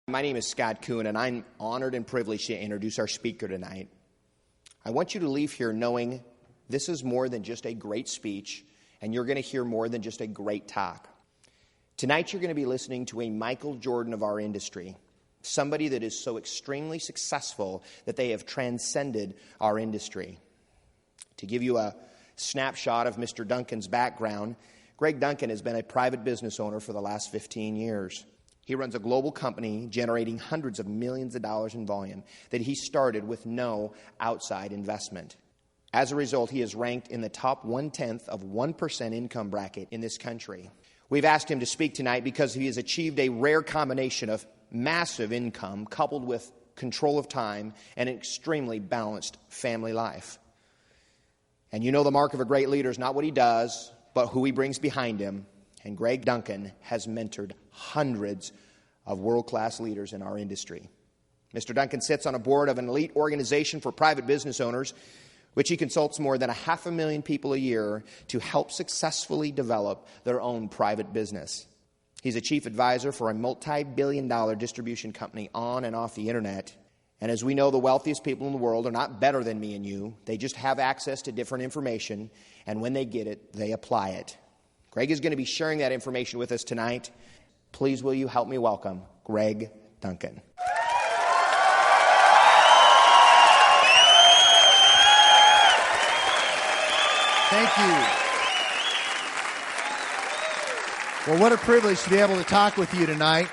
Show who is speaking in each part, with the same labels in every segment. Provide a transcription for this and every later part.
Speaker 1: My name is Scott Kuhn, and I'm honored and privileged to introduce our speaker tonight. I want you to leave here knowing this is more than just a great speech, and you're going to hear more than just a great talk. Tonight you're going to be listening to a Michael Jordan of our industry, somebody that is so extremely successful that they have transcended our industry. To give you a snapshot of Mr. Duncan's background, Greg Duncan has been a private business owner for the last 15 years. He runs a global company generating hundreds of millions of dollars in volume that he started with no outside investment. As a result, he is ranked in the top 1/10 of 1% income bracket in this country. We've asked him to speak tonight because he has achieved a rare combination of massive income coupled with control of time and an extremely balanced family life. And you know the mark of a great leader is not what he does, but who he brings behind him. And Greg Duncan has mentored hundreds of world-class leaders in our industry. Mr. Duncan sits on a board of an elite organization for private business owners, which he consults more than 500,000 people a year to help successfully develop their own private business. He's a chief advisor for a multi-billion-dollar distribution company on and off the internet. And as we know, the wealthiest people in the world are not better than me and you. They just have access to different information, and when they get it, they apply it. Greg is going to be sharing that information with us tonight. Please will you help me welcome Greg Duncan.
Speaker 2: Thank you. Well, what a privilege to be able to talk with you tonight.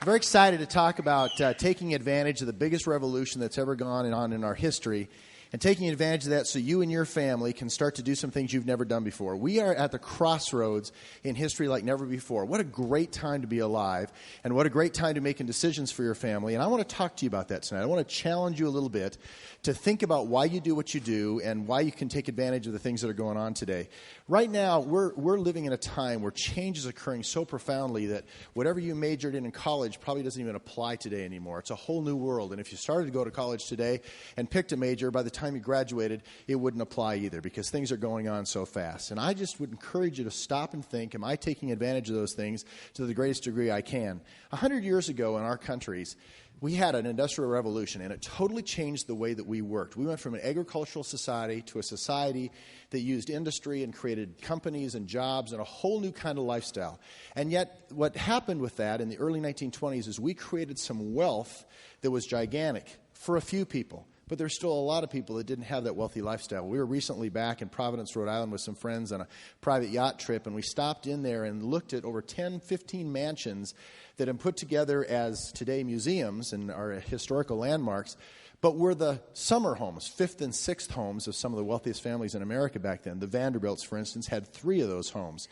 Speaker 2: I'm very excited to talk about taking advantage of the biggest revolution that's ever gone on in our history, and taking advantage of that so you and your family can start to do some things you've never done before. We are at the crossroads in history like never before. What a great time to be alive, and what a great time to be making decisions for your family. And I want to talk to you about that tonight. I want to challenge you a little bit to think about why you do what you do and why you can take advantage of the things that are going on today. Right now, we're living in a time where change is occurring so profoundly that whatever you majored in college probably doesn't even apply today anymore. It's a whole new world. And if you started to go to college today and picked a major, by the time you graduated, it wouldn't apply either because things are going on so fast. And I just would encourage you to stop and think, am I taking advantage of those things to the greatest degree I can? 100 years ago in our countries, we had an industrial revolution, and it totally changed the way that we worked. We went from an agricultural society to a society that used industry and created companies and jobs and a whole new kind of lifestyle. And yet, what happened with that in the early 1920s is we created some wealth that was gigantic for a few people. But there's still a lot of people that didn't have that wealthy lifestyle. We were recently back in Providence, Rhode Island with some friends on a private yacht trip, and we stopped in there and looked at over 10, 15 mansions that have been put together as today museums and are historical landmarks, but were the summer homes, fifth and sixth homes of some of the wealthiest families in America back then. The Vanderbilts, for instance, had 3 of those homes.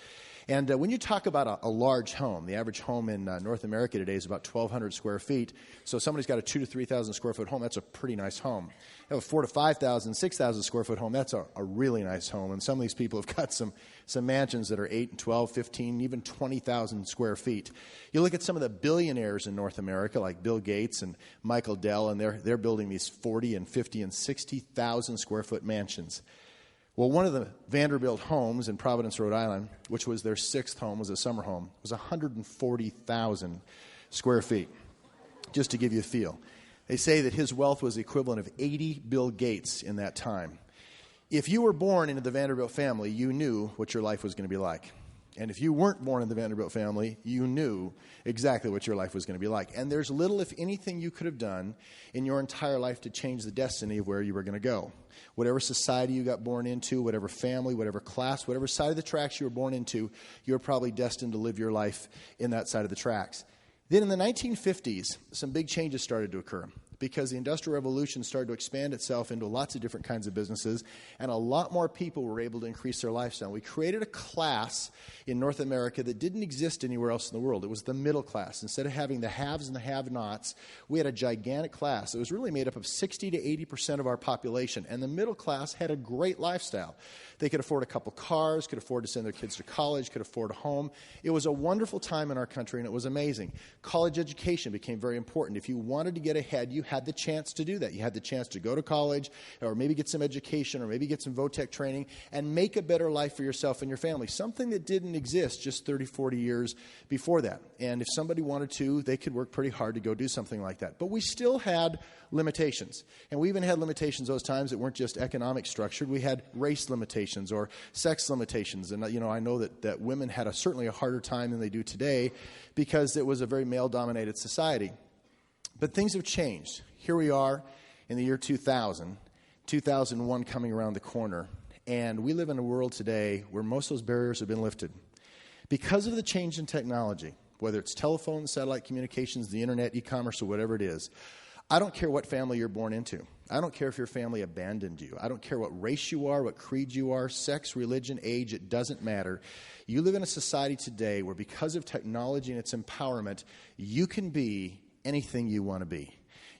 Speaker 2: And when you talk about a large home, the average home in North America today is about 1,200 square feet. So if somebody's got a 2,000 to 3,000 square foot home, that's a pretty nice home. You have a 4,000 to 5,000, 6,000 square foot home, that's a really nice home. And some of these people have got some mansions that are 8 and 12, 15, even 20,000 square feet. You look at some of the billionaires in North America, like Bill Gates and Michael Dell, and they're building these 40 and 50 and 60,000 square foot mansions. Well, one of the Vanderbilt homes in Providence, Rhode Island, which was their 6th home, was a summer home, was 140,000 square feet, just to give you a feel. They say that his wealth was the equivalent of 80 Bill Gates in that time. If you were born into the Vanderbilt family, you knew what your life was going to be like. And if you weren't born in the Vanderbilt family, you knew exactly what your life was going to be like. And there's little, if anything, you could have done in your entire life to change the destiny of where you were going to go. Whatever society you got born into, whatever family, whatever class, whatever side of the tracks you were born into, you're probably destined to live your life in that side of the tracks. Then in the 1950s, some big changes started to occur, because the Industrial Revolution started to expand itself into lots of different kinds of businesses, and a lot more people were able to increase their lifestyle. We created a class in North America that didn't exist anywhere else in the world. It was the middle class. Instead of having the haves and the have-nots, we had a gigantic class. It was really made up of 60 to 80% of our population, and the middle class had a great lifestyle. They could afford a couple cars, could afford to send their kids to college, could afford a home. It was a wonderful time in our country, and it was amazing. College education became very important. If you wanted to get ahead, you had the chance to do that. You had the chance to go to college or maybe get some education or maybe get some VOTEC training and make a better life for yourself and your family, something that didn't exist just 30, 40 years before that. And if somebody wanted to, they could work pretty hard to go do something like that. But we still had limitations. And we even had limitations those times that weren't just economic structured. We had race limitations or sex limitations. And, I know that women had certainly a harder time than they do today because it was a very male-dominated society. But things have changed. Here we are in the year 2000, 2001 coming around the corner. And we live in a world today where most of those barriers have been lifted. Because of the change in technology, whether it's telephone, satellite communications, the internet, e-commerce, or whatever it is, I don't care what family you're born into. I don't care if your family abandoned you. I don't care what race you are, what creed you are, sex, religion, age, it doesn't matter. You live in a society today where because of technology and its empowerment, you can be anything you want to be.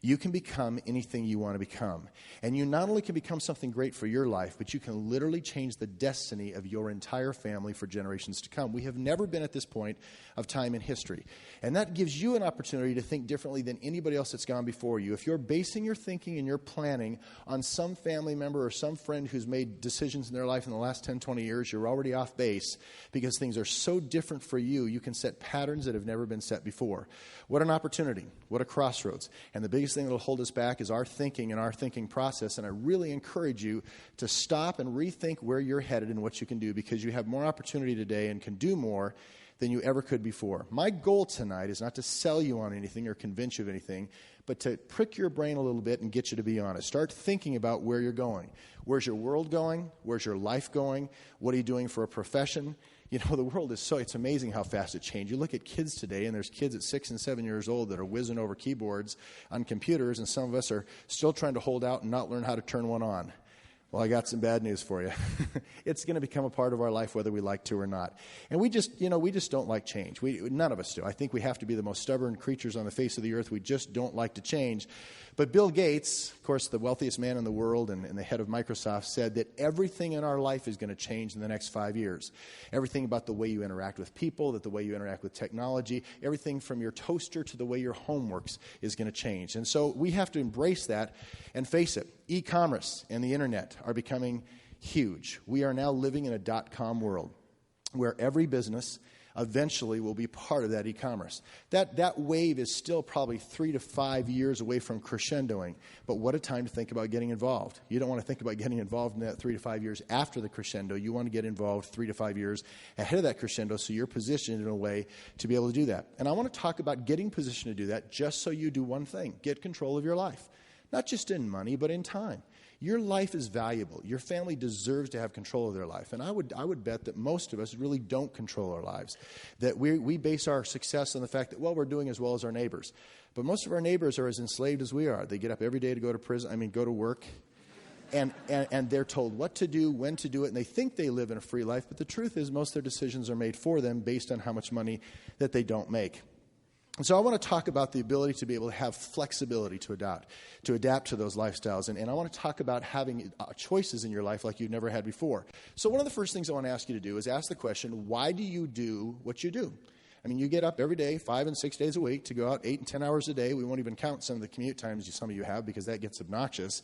Speaker 2: You can become anything you want to become. And you not only can become something great for your life, but you can literally change the destiny of your entire family for generations to come. We have never been at this point of time in history. And that gives you an opportunity to think differently than anybody else that's gone before you. If you're basing your thinking and your planning on some family member or some friend who's made decisions in their life in the last 10, 20 years, you're already off base because things are so different for you. You can set patterns that have never been set before. What an opportunity. What a crossroads. And the biggest thing that will hold us back is our thinking and our thinking process. And I really encourage you to stop and rethink where you're headed and what you can do because you have more opportunity today and can do more than you ever could before. My goal tonight is not to sell you on anything or convince you of anything, but to prick your brain a little bit and get you to be honest. Start thinking about where you're going. Where's your world going? Where's your life going? What are you doing for a profession? The world is it's amazing how fast it changed. You look at kids today, and there's kids at 6 and 7 years old that are whizzing over keyboards on computers, and some of us are still trying to hold out and not learn how to turn one on. Well, I got some bad news for you. It's going to become a part of our life whether we like to or not. And we just don't like change. None of us do. I think we have to be the most stubborn creatures on the face of the earth. We just don't like to change. But Bill Gates, of course, the wealthiest man in the world and the head of Microsoft, said that everything in our life is going to change in the next 5 years. Everything about the way you interact with people, the way you interact with technology, everything from your toaster to the way your home works is going to change. And so we have to embrace that and face it. E-commerce and the internet are becoming huge. We are now living in a .com world where every business eventually will be part of that e-commerce. That wave is still probably 3 to 5 years away from crescendoing, but what a time to think about getting involved. You don't want to think about getting involved in that 3 to 5 years after the crescendo. You want to get involved 3 to 5 years ahead of that crescendo so you're positioned in a way to be able to do that. And I want to talk about getting positioned to do that just so you do one thing, get control of your life. Not just in money, but in time. Your life is valuable. Your family deserves to have control of their life. And I would bet that most of us really don't control our lives. That we base our success on the fact that, we're doing as well as our neighbors. But most of our neighbors are as enslaved as we are. They get up every day to go to work. And they're told what to do, when to do it, and they think they live in a free life. But the truth is most of their decisions are made for them based on how much money that they don't make. And so I want to talk about the ability to be able to have flexibility to adapt to those lifestyles. And I want to talk about having choices in your life like you've never had before. So one of the first things I want to ask you to do is ask the question, why do you do what you do? I mean, you get up every day, 5 and 6 days a week, to go out 8 and 10 hours a day. We won't even count some of the commute times some of you have because that gets obnoxious.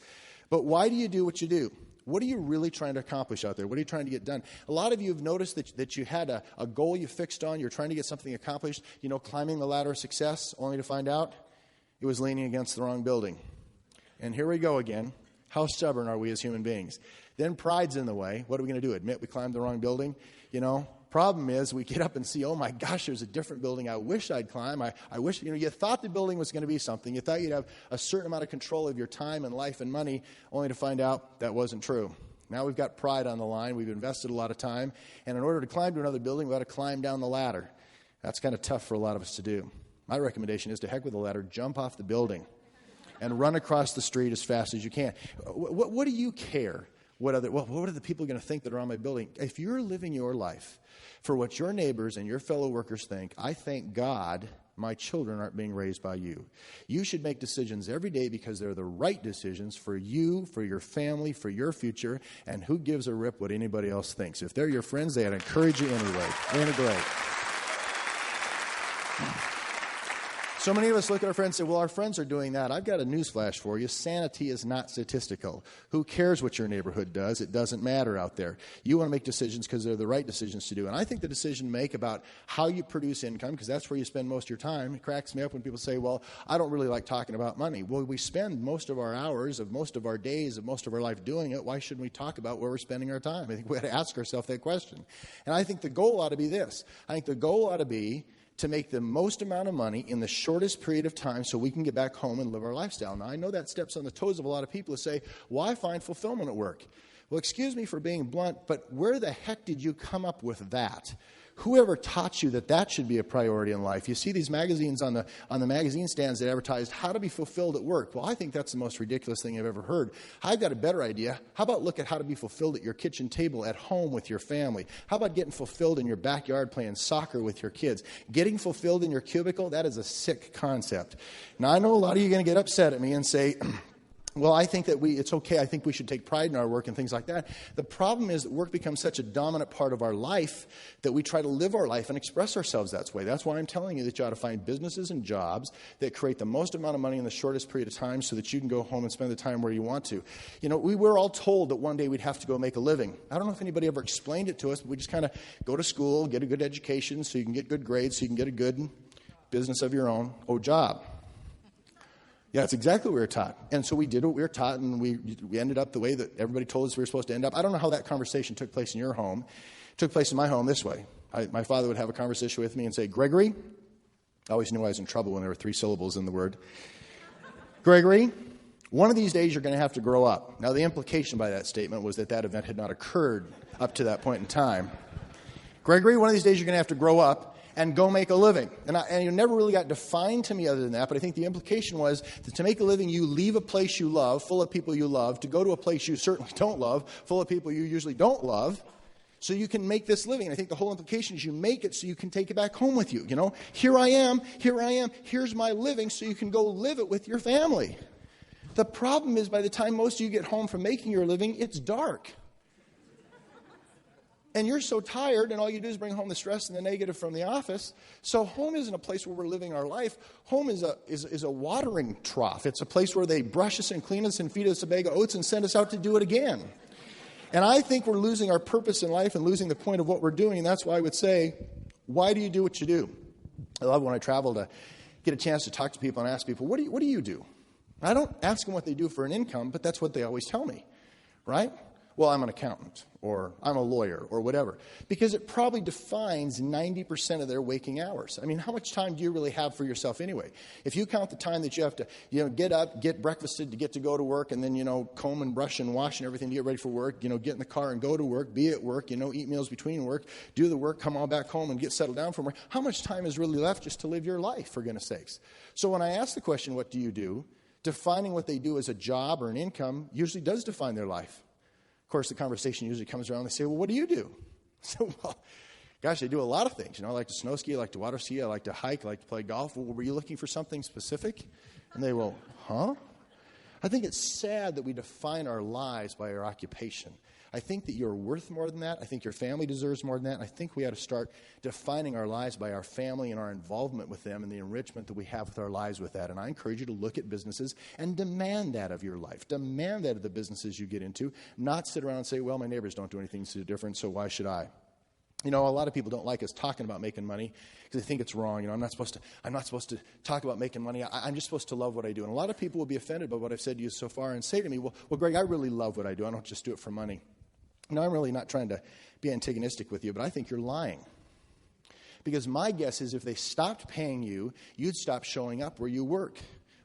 Speaker 2: But why do you do what you do? What are you really trying to accomplish out there? What are you trying to get done? A lot of you have noticed that you had a goal you fixed on. You're trying to get something accomplished, climbing the ladder of success, only to find out it was leaning against the wrong building. And here we go again. How stubborn are we as human beings? Then pride's in the way. What are we going to do? Admit we climbed the wrong building? Problem is we get up and see, oh my gosh, there's a different building I wish I'd climb. I wish, you thought the building was going to be something. You thought you'd have a certain amount of control of your time and life and money, only to find out that wasn't true. Now we've got pride on the line. We've invested a lot of time. And in order to climb to another building, we've got to climb down the ladder. That's kind of tough for a lot of us to do. My recommendation is to heck with the ladder, jump off the building, and run across the street as fast as you can. What do you care? What are the people going to think that are on my building? If you're living your life for what your neighbors and your fellow workers think, I thank God my children aren't being raised by you. You should make decisions every day because they're the right decisions for you, for your family, for your future, and who gives a rip what anybody else thinks? If they're your friends, they ought to encourage you anyway. Ain't it great? So many of us look at our friends and say, well, our friends are doing that. I've got a news flash for you. Sanity is not statistical. Who cares what your neighborhood does? It doesn't matter out there. You want to make decisions because they're the right decisions to do. And I think the decision to make about how you produce income, because that's where you spend most of your time, it cracks me up when people say, well, I don't really like talking about money. Well, we spend most of our hours, of most of our days, of most of our life doing it. Why shouldn't we talk about where we're spending our time? I think we ought to ask ourselves that question. And I think the goal ought to be this. I think the goal ought to be to make the most amount of money in the shortest period of time so we can get back home and live our lifestyle. Now, I know that steps on the toes of a lot of people who say, why find fulfillment at work? Well, excuse me for being blunt, but where the heck did you come up with that? Whoever taught you that that should be a priority in life? You see these magazines on the magazine stands that advertise how to be fulfilled at work. Well, I think that's the most ridiculous thing I've ever heard. I've got a better idea. How about look at how to be fulfilled at your kitchen table at home with your family? How about getting fulfilled in your backyard playing soccer with your kids? Getting fulfilled in your cubicle, that is a sick concept. Now, I know a lot of you are going to get upset at me and say, well, I think that it's okay. I think we should take pride in our work and things like that. The problem is that work becomes such a dominant part of our life that we try to live our life and express ourselves that way. That's why I'm telling you that you ought to find businesses and jobs that create the most amount of money in the shortest period of time so that you can go home and spend the time where you want to. You know, we were all told that one day we'd have to go make a living. I don't know if anybody ever explained it to us, but we just kind of go to school, get a good education so you can get good grades, so you can get a good business of your own, job. Yeah, that's exactly what we were taught. And so we did what we were taught, and we ended up the way that everybody told us we were supposed to end up. I don't know how that conversation took place in your home. It took place in my home this way. My father would have a conversation with me and say, Gregory, I always knew I was in trouble when there were 3 syllables in the word. Gregory, one of these days you're going to have to grow up. Now, the implication by that statement was that event had not occurred up to that point in time. Gregory, one of these days you're going to have to grow up and go make a living. And it never really got defined to me other than that, but I think the implication was that to make a living, you leave a place you love, full of people you love, to go to a place you certainly don't love, full of people you usually don't love, so you can make this living. And I think the whole implication is you make it so you can take it back home with you. You know, here I am, here's my living, so you can go live it with your family. The problem is by the time most of you get home from making your living, it's dark. And you're so tired, and all you do is bring home the stress and the negative from the office. So home isn't a place where we're living our life. Home is a watering trough. It's a place where they brush us and clean us and feed us a bag of oats and send us out to do it again. And I think we're losing our purpose in life and losing the point of what we're doing. And that's why I would say, why do you do what you do? I love when I travel to get a chance to talk to people and ask people, what do you do? I don't ask them what they do for an income, but that's what they always tell me, right? Well, I'm an accountant, or I'm a lawyer, or whatever. Because it probably defines 90% of their waking hours. I mean, how much time do you really have for yourself anyway? If you count the time that you have to, get up, get breakfasted to get to go to work, and then, comb and brush and wash and everything to get ready for work, get in the car and go to work, be at work, eat meals between work, do the work, come on back home and get settled down from work. How much time is really left just to live your life, for goodness sakes? So when I ask the question, what do you do? Defining what they do as a job or an income usually does define their life. Of course, the conversation usually comes around and they say, well, what do you do? So, gosh, I do a lot of things. I like to snow ski, I like to water ski, I like to hike, I like to play golf. Well, were you looking for something specific? And they will, huh? I think it's sad that we define our lives by our occupation. I think that you're worth more than that. I think your family deserves more than that. And I think we ought to start defining our lives by our family and our involvement with them and the enrichment that we have with our lives with that. And I encourage you to look at businesses and demand that of your life. Demand that of the businesses you get into. Not sit around and say, well, my neighbors don't do anything different, so why should I? A lot of people don't like us talking about making money because they think it's wrong. I'm not supposed to talk about making money. I'm just supposed to love what I do. And a lot of people will be offended by what I've said to you so far and say to me, well, Greg, I really love what I do. I don't just do it for money. Now, I'm really not trying to be antagonistic with you, but I think you're lying. Because my guess is if they stopped paying you, you'd stop showing up where you work.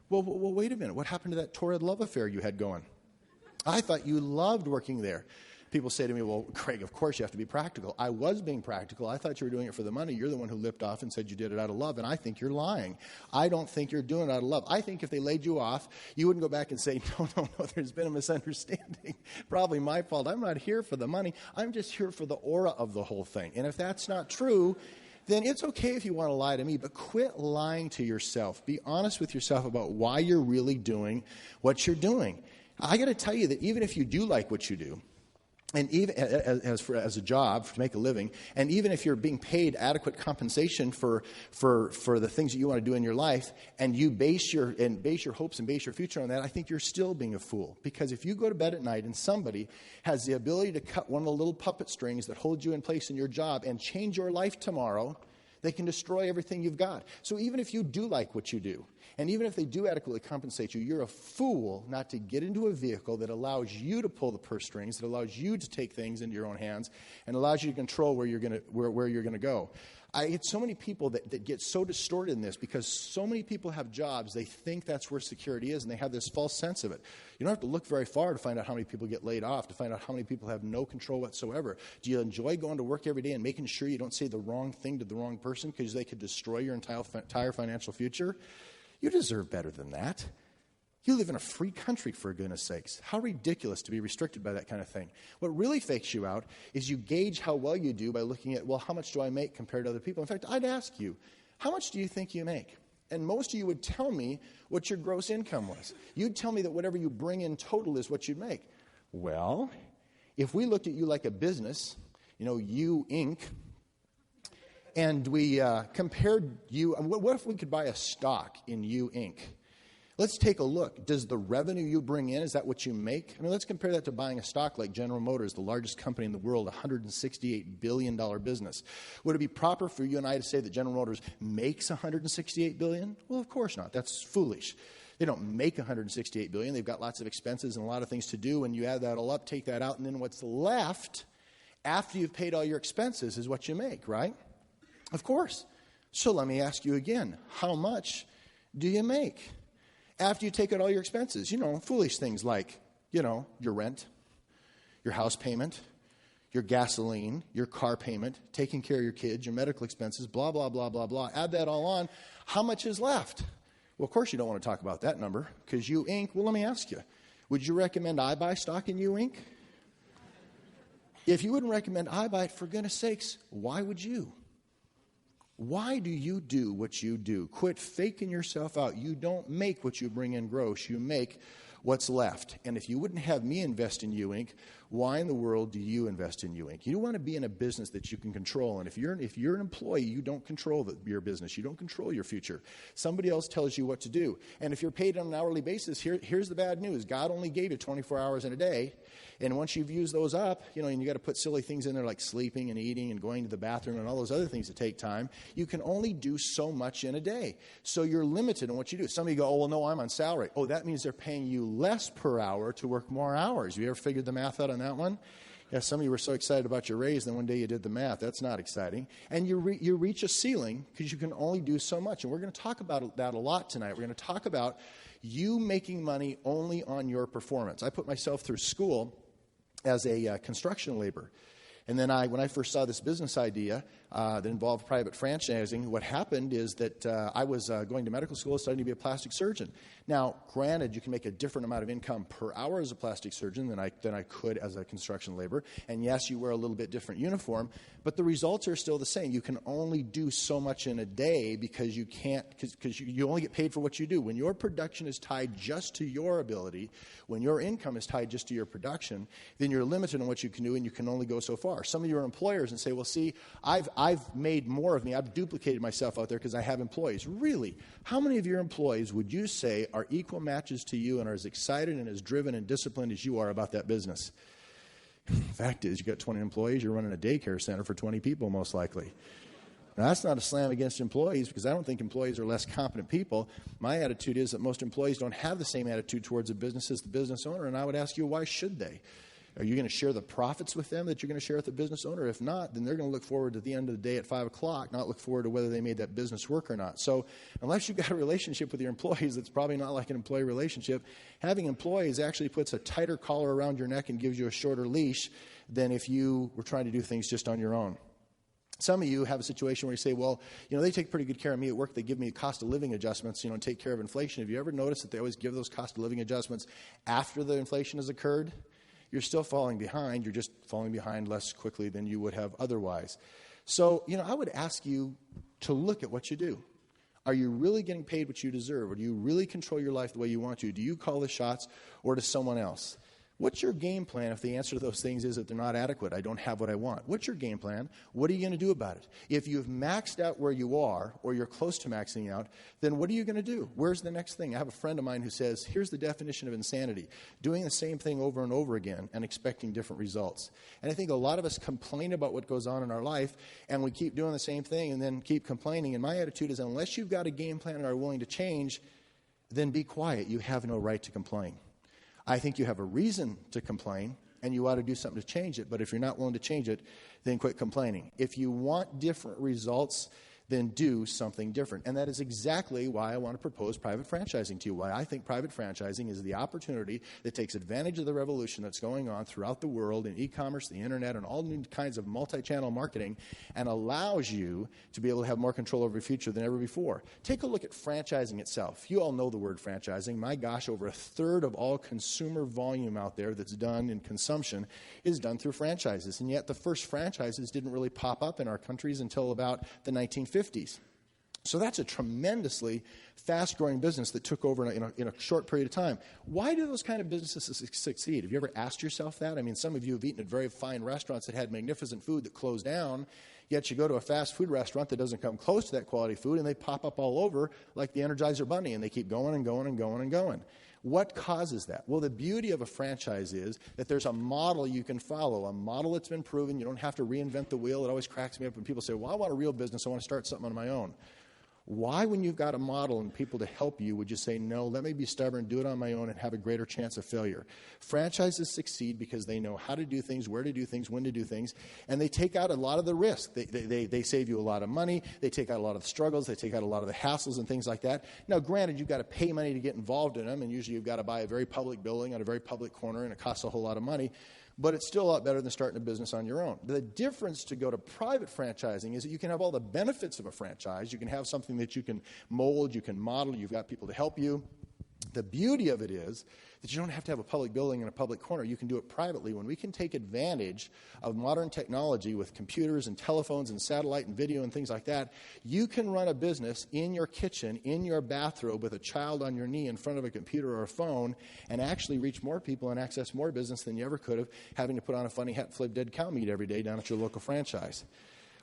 Speaker 2: Well, wait a minute. What happened to that torrid love affair you had going? I thought you loved working there. People say to me, well, Craig, of course you have to be practical. I was being practical. I thought you were doing it for the money. You're the one who lipped off and said you did it out of love, and I think you're lying. I don't think you're doing it out of love. I think if they laid you off, you wouldn't go back and say, no, there's been a misunderstanding. Probably my fault. I'm not here for the money. I'm just here for the aura of the whole thing. And if that's not true, then it's okay if you want to lie to me, but quit lying to yourself. Be honest with yourself about why you're really doing what you're doing. I got to tell you that even if you do like what you do, and even as a job to make a living, and even if you're being paid adequate compensation for the things that you want to do in your life, and you base your hopes and base your future on that, I think you're still being a fool. Because if you go to bed at night and somebody has the ability to cut one of the little puppet strings that hold you in place in your job and change your life tomorrow, they can destroy everything you've got. So even if you do like what you do, and even if they do adequately compensate you, you're a fool not to get into a vehicle that allows you to pull the purse strings, that allows you to take things into your own hands, and allows you to control where you're going to go. I get so many people that get so distorted in this because so many people have jobs, they think that's where security is, and they have this false sense of it. You don't have to look very far to find out how many people get laid off, to find out how many people have no control whatsoever. Do you enjoy going to work every day and making sure you don't say the wrong thing to the wrong person because they could destroy your entire financial future? You deserve better than that. You live in a free country, for goodness sakes. How ridiculous to be restricted by that kind of thing. What really fakes you out is you gauge how well you do by looking at, well, how much do I make compared to other people? In fact, I'd ask you, how much do you think you make? And most of you would tell me what your gross income was. You'd tell me that whatever you bring in total is what you'd make. Well, if we looked at you like a business, you Inc., and we compared you, what if we could buy a stock in You Inc.? Let's take a look. Does the revenue you bring in, is that what you make? Let's compare that to buying a stock like General Motors, the largest company in the world, $168 billion business. Would it be proper for you and I to say that General Motors makes $168 billion? Well, of course not. That's foolish. They don't make $168 billion. They've got lots of expenses and a lot of things to do, and you add that all up, take that out, and then what's left after you've paid all your expenses is what you make, right? Of course. So let me ask you again, how much do you make after you take out all your expenses? Foolish things like, your rent, your house payment, your gasoline, your car payment, taking care of your kids, your medical expenses, blah, blah, blah, blah, blah. Add that all on. How much is left? Well, of course you don't want to talk about that number because You Inc., well, let me ask you, would you recommend I buy stock in You Inc.? If you wouldn't recommend I buy it, for goodness sakes, why would you? Why do you do what you do? Quit faking yourself out. You don't make what you bring in gross. You make what's left. And if you wouldn't have me invest in You Inc., why in the world do you invest in You Inc.? You want to be in a business that you can control. And if you're an employee, you don't control your business. You don't control your future. Somebody else tells you what to do. And if you're paid on an hourly basis, here's the bad news. God only gave you 24 hours in a day. And once you've used those up, and you got to put silly things in there like sleeping and eating and going to the bathroom and all those other things that take time, you can only do so much in a day. So you're limited on what you do. Some of you go, oh, well, no, I'm on salary. Oh, that means they're paying you less per hour to work more hours. You ever figured the math out on that one? Yeah, some of you were so excited about your raise, then one day you did the math. That's not exciting. And you reach a ceiling because you can only do so much. And we're going to talk about that a lot tonight. We're going to talk about you making money only on your performance. I put myself through school as a construction laborer. And then when I first saw this business idea that involved private franchising, what happened is that I was going to medical school studying to be a plastic surgeon. Now, granted, you can make a different amount of income per hour as a plastic surgeon than I could as a construction laborer. And yes, you wear a little bit different uniform, but the results are still the same. You can only do so much in a day because you can't, because you only get paid for what you do. When your production is tied just to your ability, when your income is tied just to your production, then you're limited on what you can do, and you can only go so far. Some of you are employers and say, well, see, I've made more of me. I've duplicated myself out there because I have employees. Really? How many of your employees would you say are equal matches to you and are as excited and as driven and disciplined as you are about that business? The fact is, you got 20 employees, you're running a daycare center for 20 people most likely. Now, that's not a slam against employees because I don't think employees are less competent people. My attitude is that most employees don't have the same attitude towards a business as the business owner, and I would ask you, why should they? Are you going to share the profits with them that you're going to share with the business owner? If not, then they're going to look forward to the end of the day at 5 o'clock, not look forward to whether they made that business work or not. So unless you've got a relationship with your employees that's probably not like an employee relationship, having employees actually puts a tighter collar around your neck and gives you a shorter leash than if you were trying to do things just on your own. Some of you have a situation where you say, well, they take pretty good care of me at work. They give me cost of living adjustments, and take care of inflation. Have you ever noticed that they always give those cost of living adjustments after the inflation has occurred? You're still falling behind. You're just falling behind less quickly than you would have otherwise. So, I would ask you to look at what you do. Are you really getting paid what you deserve? Or do you really control your life the way you want to? Do you call the shots, or does someone else? What's your game plan if the answer to those things is that they're not adequate? I don't have what I want. What's your game plan? What are you going to do about it? If you've maxed out where you are, or you're close to maxing out, then what are you going to do? Where's the next thing? I have a friend of mine who says, here's the definition of insanity: doing the same thing over and over again and expecting different results. And I think a lot of us complain about what goes on in our life, and we keep doing the same thing and then keep complaining. And my attitude is, unless you've got a game plan and are willing to change, then be quiet. You have no right to complain. I think you have a reason to complain, and you ought to do something to change it. But if you're not willing to change it, then quit complaining. If you want different results, then do something different. And that is exactly why I want to propose private franchising to you, why I think private franchising is the opportunity that takes advantage of the revolution that's going on throughout the world in e-commerce, the internet, and all new kinds of multi-channel marketing, and allows you to be able to have more control over your future than ever before. Take a look at franchising itself. You all know the word franchising. My gosh, over a third of all consumer volume out there that's done in consumption is done through franchises. And yet the first franchises didn't really pop up in our countries until about the 1950s. So that's a tremendously fast-growing business that took over in a short period of time. Why do those kind of businesses succeed? Have you ever asked yourself that? I mean, some of you have eaten at very fine restaurants that had magnificent food that closed down, yet you go to a fast food restaurant that doesn't come close to that quality food, and they pop up all over like the Energizer Bunny, and they keep going and going and going and going. What causes that? Well, the beauty of a franchise is that there's a model you can follow, a model that's been proven. You don't have to reinvent the wheel. It always cracks me up when people say, well, I want a real business. I want to start something on my own. Why, when you've got a model and people to help you, would you say, no, let me be stubborn, do it on my own, and have a greater chance of failure? Franchises succeed because they know how to do things, where to do things, when to do things, and they take out a lot of the risk. They save you a lot of money. They take out a lot of the struggles. They take out a lot of the hassles and things like that. Now, granted, you've got to pay money to get involved in them, and usually you've got to buy a very public building on a very public corner, and it costs a whole lot of money. But it's still a lot better than starting a business on your own. The difference to go to private franchising is that you can have all the benefits of a franchise. You can have something that you can mold, you can model, you've got people to help you. The beauty of it is that you don't have to have a public building in a public corner. You can do it privately. When we can take advantage of modern technology with computers and telephones and satellite and video and things like that, you can run a business in your kitchen, in your bathrobe, with a child on your knee in front of a computer or a phone, and actually reach more people and access more business than you ever could have, having to put on a funny hat, flip dead cow meat every day down at your local franchise.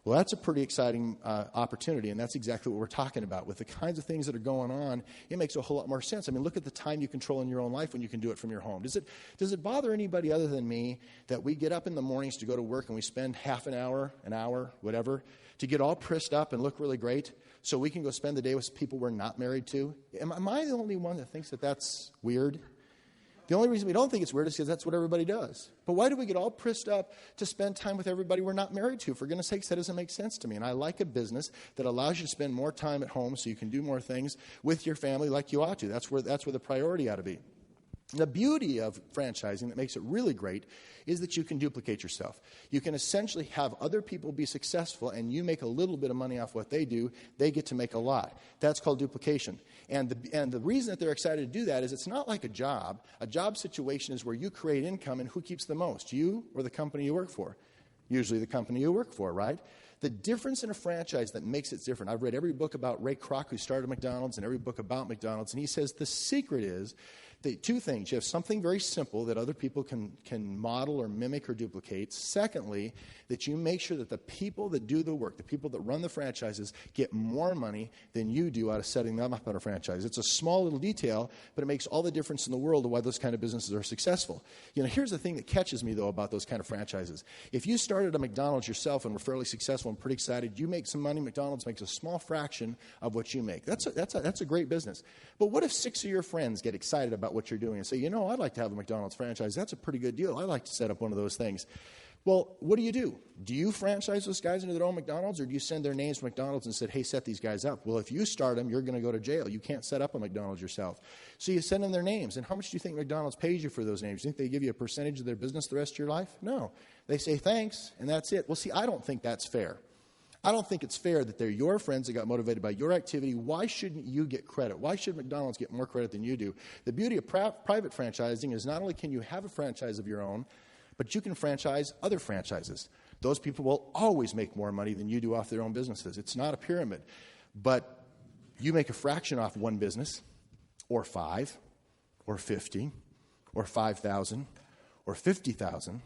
Speaker 2: Well, that's a pretty exciting opportunity, and that's exactly what we're talking about. With the kinds of things that are going on, it makes a whole lot more sense. I mean, look at the time you control in your own life when you can do it from your home. Does it bother anybody other than me that we get up in the mornings to go to work and we spend half an hour, whatever, to get all prissed up and look really great so we can go spend the day with people we're not married to? Am I the only one that thinks that that's weird? The only reason we don't think it's weird is because that's what everybody does. But why do we get all prissed up to spend time with everybody we're not married to? For goodness sakes, that doesn't make sense to me. And I like a business that allows you to spend more time at home so you can do more things with your family like you ought to. That's where the priority ought to be. The beauty of franchising that makes it really great is that you can duplicate yourself. You can essentially have other people be successful, and you make a little bit of money off what they do. They get to make a lot. That's called duplication. And the reason that they're excited to do that is it's not like a job. A job situation is where you create income, and who keeps the most, you or the company you work for? Usually the company you work for, right? The difference in a franchise that makes it different. I've read every book about Ray Kroc, who started McDonald's, and every book about McDonald's, and he says the secret is two things. You have something very simple that other people can model or mimic or duplicate. Secondly, that you make sure that the people that do the work, the people that run the franchises, get more money than you do out of setting them up on a franchise. It's a small little detail, but it makes all the difference in the world of why those kind of businesses are successful. You know, here's the thing that catches me, though, about those kind of franchises. If you started a McDonald's yourself and were fairly successful and pretty excited, you make some money, McDonald's makes a small fraction of what you make. That's a great business. But what if 6 of your friends get excited about what you're doing and say, you know, I'd like to have a McDonald's franchise. That's a pretty good deal. I'd like to set up one of those things. Well, what do? Do you franchise those guys into their own McDonald's, or do you send their names to McDonald's and say, hey, set these guys up? Well, if you start them, you're going to go to jail. You can't set up a McDonald's yourself. So you send them their names. And how much do you think McDonald's pays you for those names? Do you think they give you a percentage of their business the rest of your life? No. They say thanks, and that's it. Well, see, I don't think that's fair. I don't think it's fair that they're your friends that got motivated by your activity. Why shouldn't you get credit? Why should McDonald's get more credit than you do? The beauty of private franchising is not only can you have a franchise of your own, but you can franchise other franchises. Those people will always make more money than you do off their own businesses. It's not a pyramid. But you make a fraction off one business, or 5, or 50, or 5,000, or 50,000,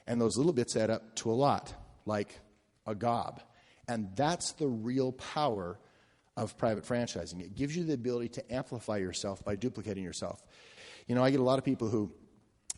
Speaker 2: and those little bits add up to a lot, like a gob. And that's the real power of private franchising. It gives you the ability to amplify yourself by duplicating yourself. You know, I get a lot of people who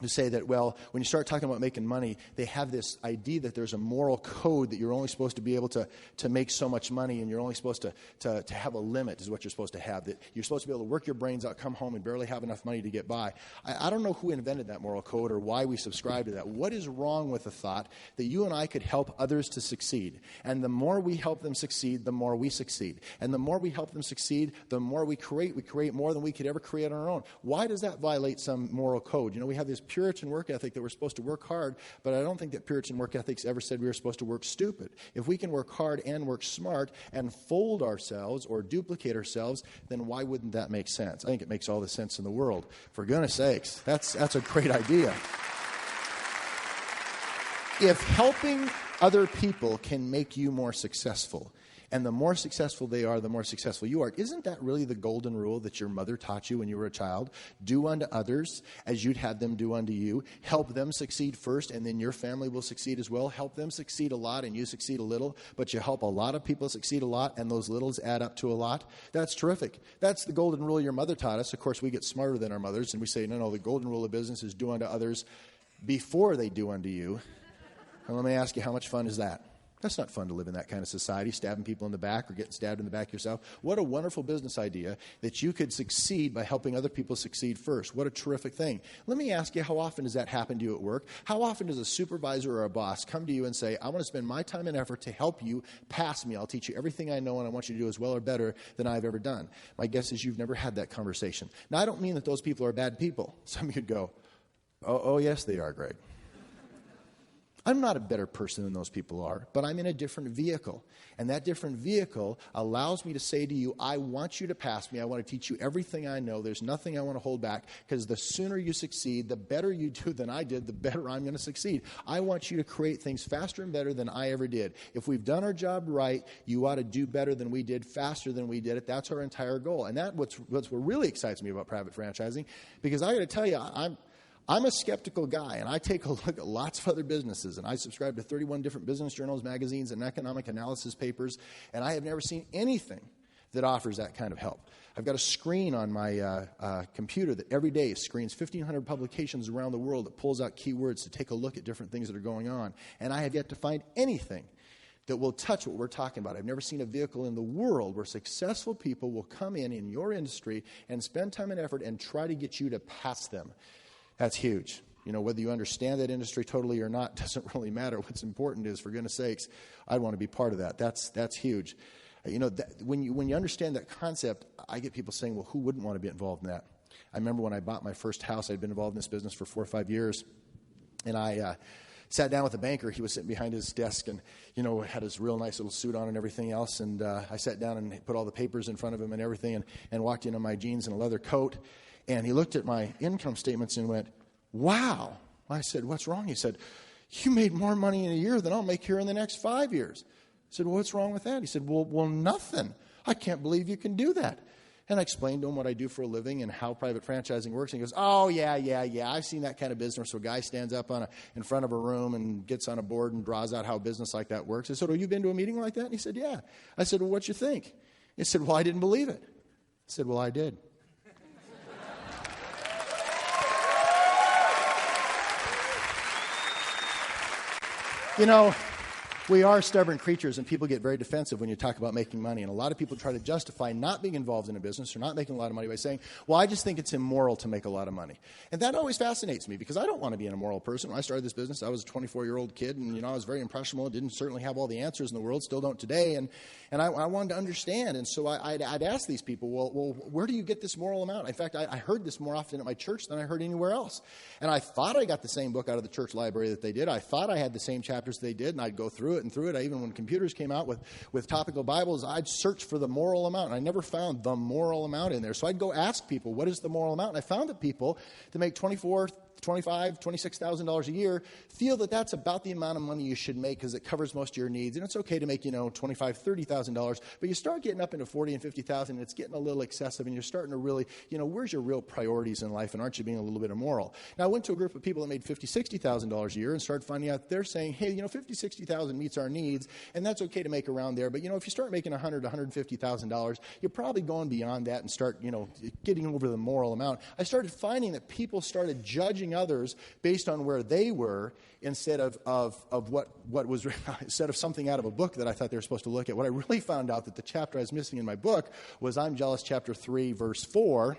Speaker 2: say that, well, when you start talking about making money, they have this idea that there's a moral code that you're only supposed to be able to make so much money, and you're only supposed to have a limit is what you're supposed to have, that you're supposed to be able to work your brains out, come home, and barely have enough money to get by. I don't know who invented that moral code or why we subscribe to that. What is wrong with the thought that you and I could help others to succeed? And the more we help them succeed, the more we succeed. And the more we help them succeed, the more we create. We create more than we could ever create on our own. Why does that violate some moral code? You know, we have this Puritan work ethic that we're supposed to work hard, but I don't think that Puritan work ethics ever said we were supposed to work stupid. If we can work hard and work smart and fold ourselves or duplicate ourselves, then why wouldn't that make sense? I think it makes all the sense in the world. For goodness sakes, that's a great idea. If helping other people can make you more successful, and the more successful they are, the more successful you are. Isn't that really the golden rule that your mother taught you when you were a child? Do unto others as you'd have them do unto you. Help them succeed first, and then your family will succeed as well. Help them succeed a lot, and you succeed a little. But you help a lot of people succeed a lot, and those littles add up to a lot. That's terrific. That's the golden rule your mother taught us. Of course, we get smarter than our mothers, and we say, no, the golden rule of business is do unto others before they do unto you. And let me ask you, how much fun is that? That's not fun to live in that kind of society, stabbing people in the back or getting stabbed in the back yourself. What a wonderful business idea that you could succeed by helping other people succeed first. What a terrific thing. Let me ask you, how often does that happen to you at work? How often does a supervisor or a boss come to you and say, I want to spend my time and effort to help you pass me. I'll teach you everything I know, and I want you to do as well or better than I've ever done. My guess is you've never had that conversation. Now, I don't mean that those people are bad people. Some of you'd go, oh yes, they are, Greg. I'm not a better person than those people are, but I'm in a different vehicle. And that different vehicle allows me to say to you, I want you to pass me. I want to teach you everything I know. There's nothing I want to hold back, because the sooner you succeed, the better you do than I did, the better I'm going to succeed. I want you to create things faster and better than I ever did. If we've done our job right, you ought to do better than we did, faster than we did it. That's our entire goal. And that's what really excites me about private franchising, because I got to tell you, I'm a skeptical guy, and I take a look at lots of other businesses, and I subscribe to 31 different business journals, magazines, and economic analysis papers, and I have never seen anything that offers that kind of help. I've got a screen on my computer that every day screens 1,500 publications around the world that pulls out keywords to take a look at different things that are going on, and I have yet to find anything that will touch what we're talking about. I've never seen a vehicle in the world where successful people will come in your industry and spend time and effort and try to get you to pass them. That's huge. You know, whether you understand that industry totally or not doesn't really matter. What's important is, for goodness sakes, I want to be part of that. That's huge. You know, when you understand that concept, I get people saying, well, who wouldn't want to be involved in that? I remember when I bought my first house, I'd been involved in this business for 4 or 5 years, and I sat down with a banker. He was sitting behind his desk and, you know, had his real nice little suit on and everything else, and I sat down and put all the papers in front of him and everything, and walked in my jeans and a leather coat. And he looked at my income statements and went, wow. I said, what's wrong? He said, you made more money in a year than I'll make here in the next 5 years. I said, well, what's wrong with that? He said, well, nothing. I can't believe you can do that. And I explained to him what I do for a living and how private franchising works. And he goes, oh, yeah. I've seen that kind of business. So a guy stands up in front of a room and gets on a board and draws out how a business like that works. I said, oh, you been to a meeting like that? And he said, yeah. I said, well, what'd you think? He said, well, I didn't believe it. I said, well, I did. You know, we are stubborn creatures, and people get very defensive when you talk about making money. And a lot of people try to justify not being involved in a business or not making a lot of money by saying, well, I just think it's immoral to make a lot of money. And that always fascinates me, because I don't want to be an immoral person. When I started this business, I was a 24-year-old kid, and, you know, I was very impressionable. Didn't certainly have all the answers in the world, still don't today. And I wanted to understand. And so I'd ask these people, well, where do you get this moral amount? In fact, I heard this more often at my church than I heard anywhere else. And I thought I got the same book out of the church library that they did. I thought I had the same chapters they did, and I'd go through it. Even when computers came out with topical Bibles, I'd search for the moral amount, and I never found the moral amount in there. So I'd go ask people, what is the moral amount? And I found that people that make $24,000, $26,000 a year feel that that's about the amount of money you should make because it covers most of your needs. And it's okay to make, $25,000, $30,000. But you start getting up into $40,000 and $50,000, and it's getting a little excessive, and you're starting to really, where's your real priorities in life, and aren't you being a little bit immoral? Now, I went to a group of people that made $50,000, $60,000 a year and started finding out they're saying, hey, $50,000, $60,000 meets our needs, and that's okay to make around there. But, if you start making $100,000, $150,000, you're probably going beyond that and start, getting over the moral amount. I started finding that people started judging others based on where they were instead of what was instead of something out of a book that I thought they were supposed to look at. What I really found out that the chapter I was missing in my book was I'm Jealous, chapter 3, verse 4.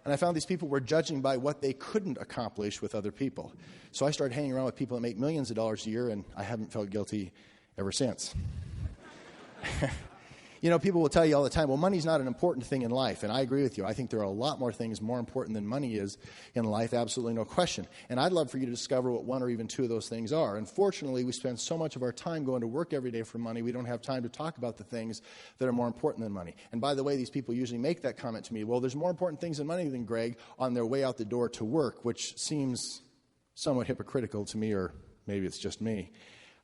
Speaker 2: And I found these people were judging by what they couldn't accomplish with other people. So I started hanging around with people that make millions of dollars a year, and I haven't felt guilty ever since. People will tell you all the time, well, money's not an important thing in life. And I agree with you. I think there are a lot more things more important than money is in life, absolutely no question. And I'd love for you to discover what one or even two of those things are. Unfortunately, we spend so much of our time going to work every day for money, we don't have time to talk about the things that are more important than money. And by the way, these people usually make that comment to me, well, there's more important things in money than Greg, on their way out the door to work, which seems somewhat hypocritical to me, or maybe it's just me.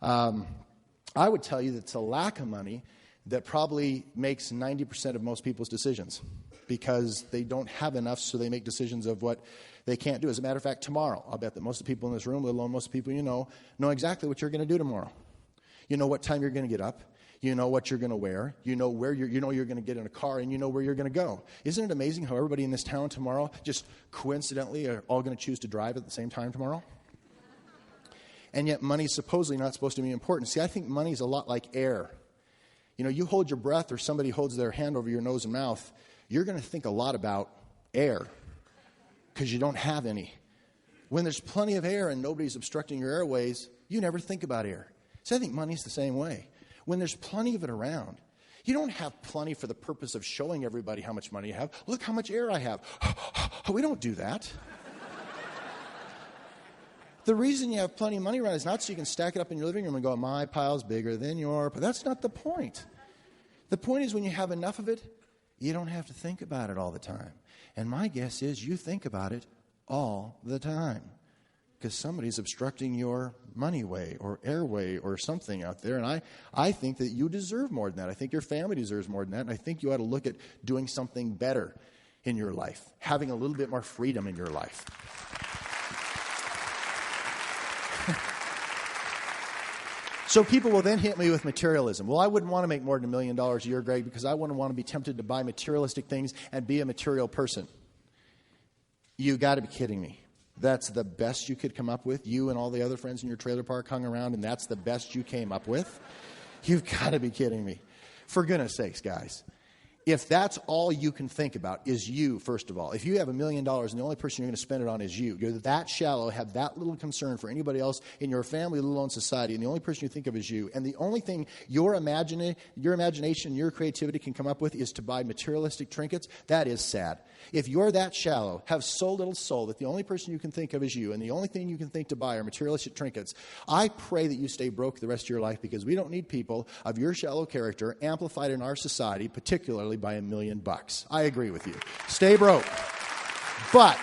Speaker 2: I would tell you that it's a lack of money that probably makes 90% of most people's decisions, because they don't have enough, so they make decisions of what they can't do. As a matter of fact, tomorrow, I'll bet that most of the people in this room, let alone most of the people know exactly what you're going to do tomorrow. You know what time you're going to get up. You know what you're going to wear. You know where you're going to get in a car, and you know where you're going to go. Isn't it amazing how everybody in this town tomorrow just coincidentally are all going to choose to drive at the same time tomorrow? And yet money's supposedly not supposed to be important. See, I think money's a lot like air. You hold your breath, or somebody holds their hand over your nose and mouth, you're going to think a lot about air because you don't have any. When there's plenty of air and nobody's obstructing your airways, you never think about air. So I think money's the same way. When there's plenty of it around, you don't have plenty for the purpose of showing everybody how much money you have. Look how much air I have. We don't do that. The reason you have plenty of money around is not so you can stack it up in your living room and go, my pile's bigger than yours. But that's not the point. The point is when you have enough of it, you don't have to think about it all the time. And my guess is you think about it all the time because somebody's obstructing your money way or airway or something out there. And I think that you deserve more than that. I think your family deserves more than that. And I think you ought to look at doing something better in your life, having a little bit more freedom in your life. So people will then hit me with materialism. Well, I wouldn't want to make more than $1 million a year, Greg, because I wouldn't want to be tempted to buy materialistic things and be a material person. You got to be kidding me. That's the best you could come up with? You and all the other friends in your trailer park hung around, and that's the best you came up with? You've got to be kidding me. For goodness sakes, guys. If that's all you can think about is you, first of all, if you have $1 million and the only person you're going to spend it on is you, you're that shallow, have that little concern for anybody else in your family, let alone society, and the only person you think of is you, and the only thing your imagination, your creativity can come up with is to buy materialistic trinkets, that is sad. If you're that shallow, have so little soul that the only person you can think of is you, and the only thing you can think to buy are materialistic trinkets, I pray that you stay broke the rest of your life, because we don't need people of your shallow character amplified in our society, particularly by $1 million. I agree with you. Stay broke. But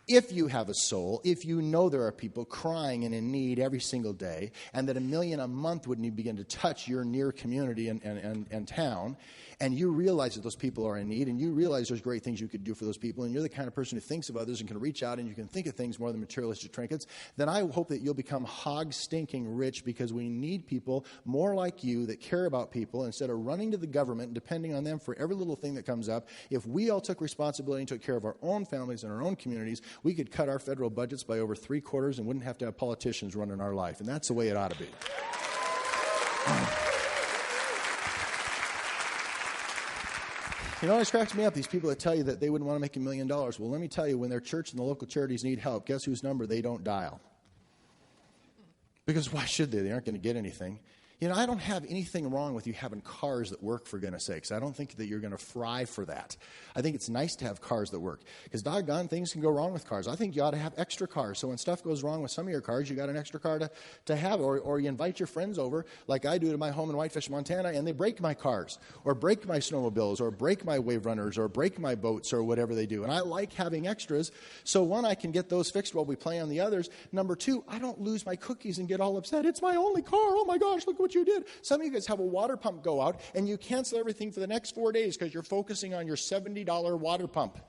Speaker 2: if you have a soul, if you know there are people crying and in need every single day, and that $1 million a month wouldn't begin to touch your near community and town, and you realize that those people are in need, and you realize there's great things you could do for those people, and you're the kind of person who thinks of others and can reach out and you can think of things more than materialistic trinkets, then I hope that you'll become hog-stinking rich, because we need people more like you that care about people instead of running to the government and depending on them for every little thing that comes up. If we all took responsibility and took care of our own families and our own communities, we could cut our federal budgets by over 3/4 and wouldn't have to have politicians running our life. And that's the way it ought to be. It always cracks me up, these people that tell you that they wouldn't want to make $1 million. Well, let me tell you, when their church and the local charities need help, guess whose number they don't dial? Because why should they? They aren't going to get anything. You know, I don't have anything wrong with you having cars that work, for goodness sakes. I don't think that you're going to fry for that. I think it's nice to have cars that work, because doggone, things can go wrong with cars. I think you ought to have extra cars, so when stuff goes wrong with some of your cars, you got an extra car to have, or you invite your friends over, like I do to my home in Whitefish, Montana, and they break my cars, or break my snowmobiles, or break my wave runners, or break my boats, or whatever they do. And I like having extras, so one, I can get those fixed while we play on the others. Number two, I don't lose my cookies and get all upset. It's my only car. Oh my gosh, look what you did. Some of you guys have a water pump go out, and you cancel everything for the next 4 days because you're focusing on your $70 water pump.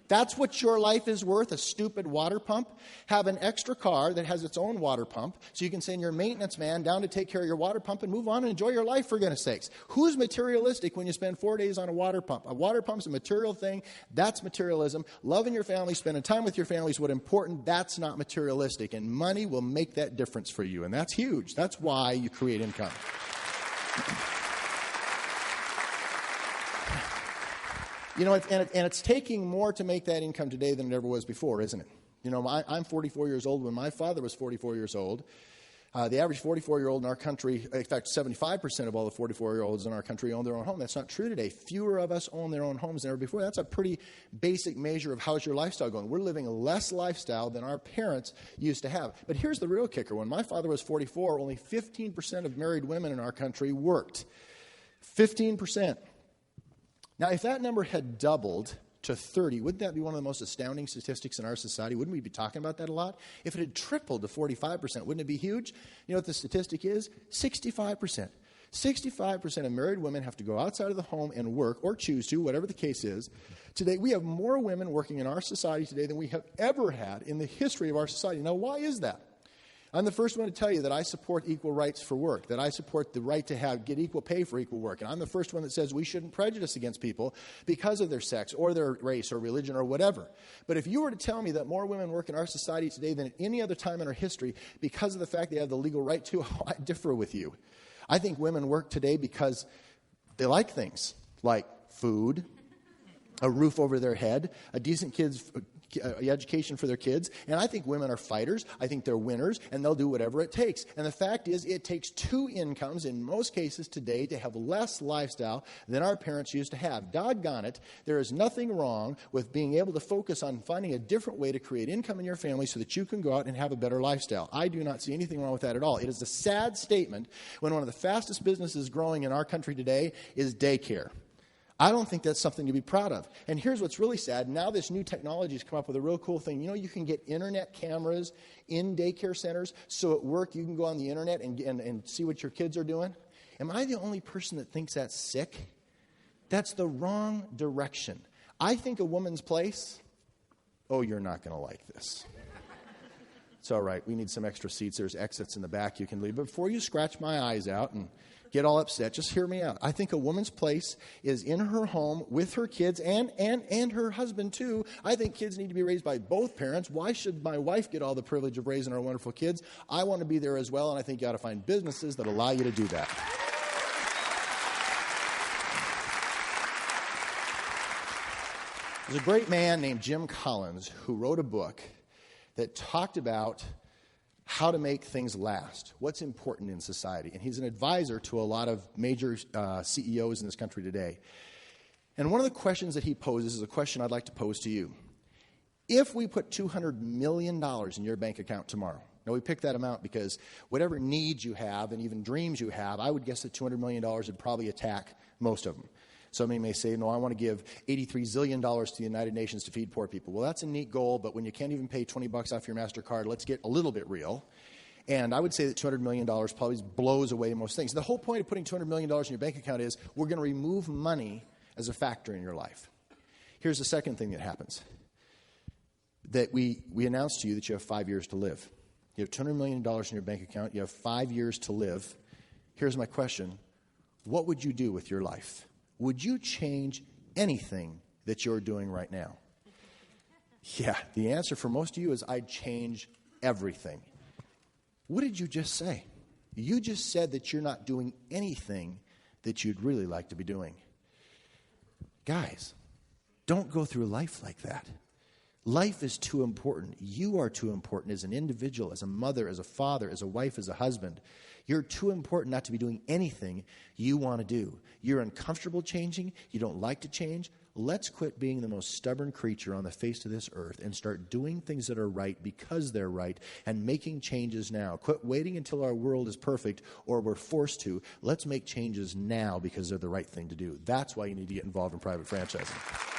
Speaker 2: That's what your life is worth, a stupid water pump. Have an extra car that has its own water pump, so you can send your maintenance man down to take care of your water pump and move on and enjoy your life, for goodness sakes. Who's materialistic when you spend 4 days on a water pump? A water pump's a material thing. That's materialism. Loving your family, spending time with your family is what's important. That's not materialistic, and money will make that difference for you, and that's huge. That's why you create income. You know, and it's taking more to make that income today than it ever was before, isn't it? You know, I'm 44 years old. When my father was 44 years old, the average 44-year-old in our country, in fact, 75% of all the 44-year-olds in our country own their own home. That's not true today. Fewer of us own their own homes than ever before. That's a pretty basic measure of how's your lifestyle going. We're living a less lifestyle than our parents used to have. But here's the real kicker. When my father was 44, only 15% of married women in our country worked. 15%. Now, if that number had doubled to 30, wouldn't that be one of the most astounding statistics in our society? Wouldn't we be talking about that a lot? If it had tripled to 45%, wouldn't it be huge? You know what the statistic is? 65%. 65% of married women have to go outside of the home and work, or choose to, whatever the case is. Today, we have more women working in our society today than we have ever had in the history of our society. Now, why is that? I'm the first one to tell you that I support equal rights for work, that I support the right to get equal pay for equal work. And I'm the first one that says we shouldn't prejudice against people because of their sex or their race or religion or whatever. But if you were to tell me that more women work in our society today than at any other time in our history because of the fact they have the legal right to, I differ with you. I think women work today because they like things like food, a roof over their head, a decent education for their kids. And I think women are fighters. I think they're winners, and they'll do whatever it takes. And the fact is, it takes two incomes in most cases today to have less lifestyle than our parents used to have. Doggone it, there is nothing wrong with being able to focus on finding a different way to create income in your family so that you can go out and have a better lifestyle. I do not see anything wrong with that at all. It is a sad statement when one of the fastest businesses growing in our country today is daycare. I don't think that's something to be proud of. And here's what's really sad. Now this new technology has come up with a real cool thing. You know, you can get internet cameras in daycare centers, so at work you can go on the internet and see what your kids are doing. Am I the only person that thinks that's sick? That's the wrong direction. I think a woman's place, oh, you're not going to like this. It's all right. We need some extra seats. There's exits in the back you can leave. But before you scratch my eyes out and get all upset, just hear me out. I think a woman's place is in her home with her kids and her husband too. I think kids need to be raised by both parents. Why should my wife get all the privilege of raising our wonderful kids? I want to be there as well, and I think you ought to find businesses that allow you to do that. There's a great man named Jim Collins who wrote a book that talked about how to make things last, what's important in society. And he's an advisor to a lot of major CEOs in this country today. And one of the questions that he poses is a question I'd like to pose to you. If we put $200 million in your bank account tomorrow, now we picked that amount because whatever needs you have and even dreams you have, I would guess that $200 million would probably attack most of them. Somebody may say, no, I want to give $83 zillion to the United Nations to feed poor people. Well, that's a neat goal, but when you can't even pay $20 off your MasterCard, let's get a little bit real. And I would say that $200 million probably blows away most things. The whole point of putting $200 million in your bank account is we're going to remove money as a factor in your life. Here's the second thing that happens. That we announce to you that you have 5 years to live. You have $200 million in your bank account. You have 5 years to live. Here's my question. What would you do with your life? Would you change anything that you're doing right now? Yeah, the answer for most of you is I'd change everything. What did you just say? You just said that you're not doing anything that you'd really like to be doing. Guys, don't go through life like that. Life is too important. You are too important as an individual, as a mother, as a father, as a wife, as a husband. You're too important not to be doing anything you want to do. You're uncomfortable changing. You don't like to change. Let's quit being the most stubborn creature on the face of this earth and start doing things that are right because they're right and making changes now. Quit waiting until our world is perfect or we're forced to. Let's make changes now because they're the right thing to do. That's why you need to get involved in private franchising.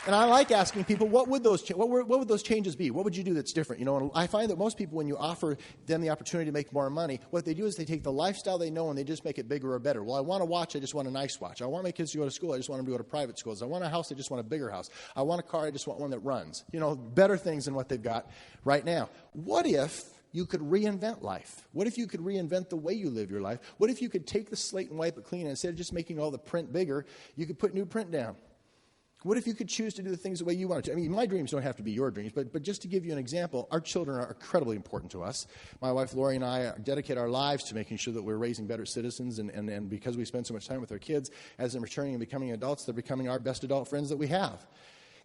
Speaker 2: And I like asking people, what would those changes be? What would you do that's different? You know, and I find that most people, when you offer them the opportunity to make more money, what they do is they take the lifestyle they know and they just make it bigger or better. Well, I want a watch, I just want a nice watch. I want my kids to go to school, I just want them to go to private schools. I want a house, I just want a bigger house. I want a car, I just want one that runs. You know, better things than what they've got right now. What if you could reinvent life? What if you could reinvent the way you live your life? What if you could take the slate and wipe it clean and instead of just making all the print bigger, you could put new print down? What if you could choose to do the things the way you want to? I mean, my dreams don't have to be your dreams, but just to give you an example, our children are incredibly important to us. My wife, Lori, and I dedicate our lives to making sure that we're raising better citizens, and because we spend so much time with our kids, as they're maturing and becoming adults, they're becoming our best adult friends that we have.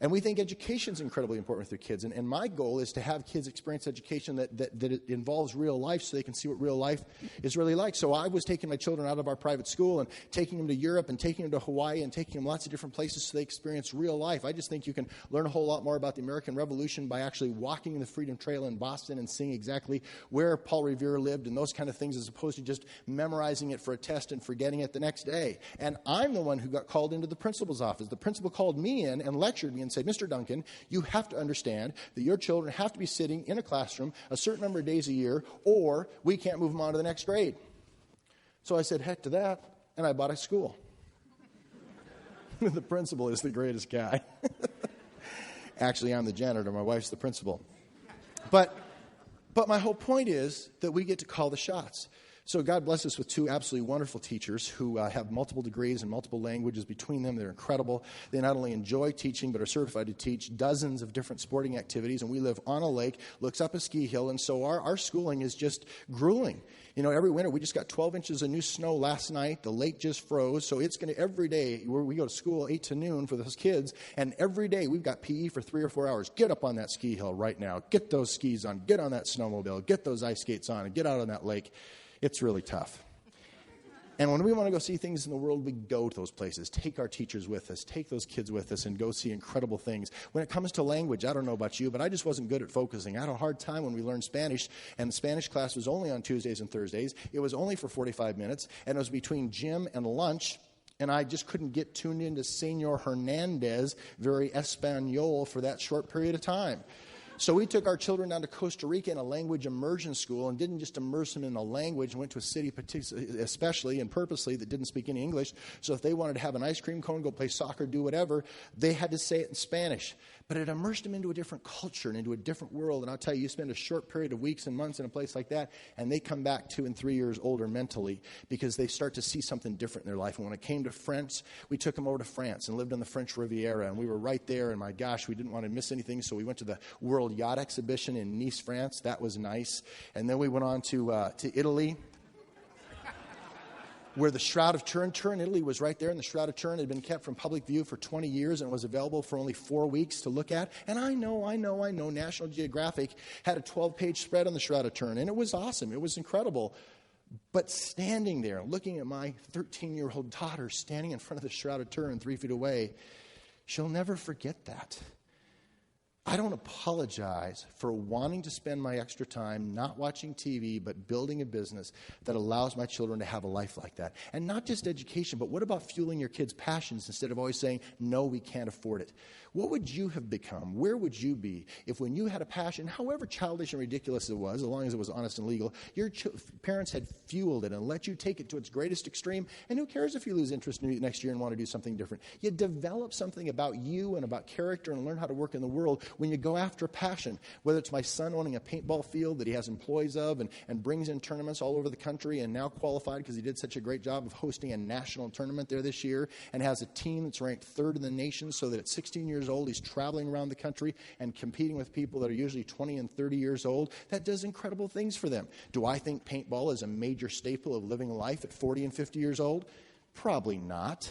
Speaker 2: And we think education is incredibly important with their kids. And my goal is to have kids experience education that it involves real life so they can see what real life is really like. So I was taking my children out of our private school and taking them to Europe and taking them to Hawaii and taking them lots of different places so they experience real life. I just think you can learn a whole lot more about the American Revolution by actually walking the Freedom Trail in Boston and seeing exactly where Paul Revere lived and those kind of things, as opposed to just memorizing it for a test and forgetting it the next day. And I'm the one who got called into the principal's office. The principal called me in and lectured me and said, Mr. Duncan, you have to understand that your children have to be sitting in a classroom a certain number of days a year, or we can't move them on to the next grade. So I said, heck to that, and I bought a school. The principal is the greatest guy. Actually, I'm the janitor. My wife's the principal. But my whole point is that we get to call the shots. So God bless us with two absolutely wonderful teachers who have multiple degrees and multiple languages between them. They're incredible. They not only enjoy teaching, but are certified to teach dozens of different sporting activities. And we live on a lake, looks up a ski hill, and so our schooling is just grueling. You know, every winter we just got 12 inches of new snow last night. The lake just froze, so it's going to every day. We go to school 8 to noon for those kids, and every day we've got PE for 3 or 4 hours. Get up on that ski hill right now. Get those skis on. Get on that snowmobile. Get those ice skates on, and get out on that lake. It's really tough. And when we want to go see things in the world, we go to those places. Take our teachers with us. Take those kids with us and go see incredible things. When it comes to language, I don't know about you, but I just wasn't good at focusing. I had a hard time when we learned Spanish, and the Spanish class was only on Tuesdays and Thursdays. It was only for 45 minutes, and it was between gym and lunch, and I just couldn't get tuned into Senor Hernandez, very Espanol, for that short period of time. So we took our children down to Costa Rica in a language immersion school and didn't just immerse them in a language, went to a city especially and purposely that didn't speak any English. So if they wanted to have an ice cream cone, go play soccer, do whatever, they had to say it in Spanish. But it immersed them into a different culture and into a different world. And I'll tell you, you spend a short period of weeks and months in a place like that, and they come back 2 and 3 years older mentally because they start to see something different in their life. And when it came to France, we took them over to France and lived on the French Riviera. And we were right there, and my gosh, we didn't want to miss anything. So we went to the World Yacht Exhibition in Nice, France. That was nice. And then we went on to Italy, where the Shroud of Turin, Italy was right there, and the Shroud of Turin had been kept from public view for 20 years and was available for only 4 weeks to look at. And I know, National Geographic had a 12-page spread on the Shroud of Turin, and it was awesome. It was incredible. But standing there, looking at my 13-year-old daughter standing in front of the Shroud of Turin 3 feet away, she'll never forget that. I don't apologize for wanting to spend my extra time not watching TV, but building a business that allows my children to have a life like that. And not just education, but what about fueling your kids' passions instead of always saying, no, we can't afford it? What would you have become? Where would you be if when you had a passion, however childish and ridiculous it was, as long as it was honest and legal, your parents had fueled it and let you take it to its greatest extreme? And who cares if you lose interest next year and want to do something different? You develop something about you and about character and learn how to work in the world when you go after a passion. Whether it's my son owning a paintball field that he has employees of and brings in tournaments all over the country and now qualified because he did such a great job of hosting a national tournament there this year and has a team that's ranked 3rd in the nation so that at 16 years old he's traveling around the country and competing with people that are usually 20 and 30 years old. That does incredible things for them. Do I think paintball is a major staple of living life at 40 and 50 years old? Probably not.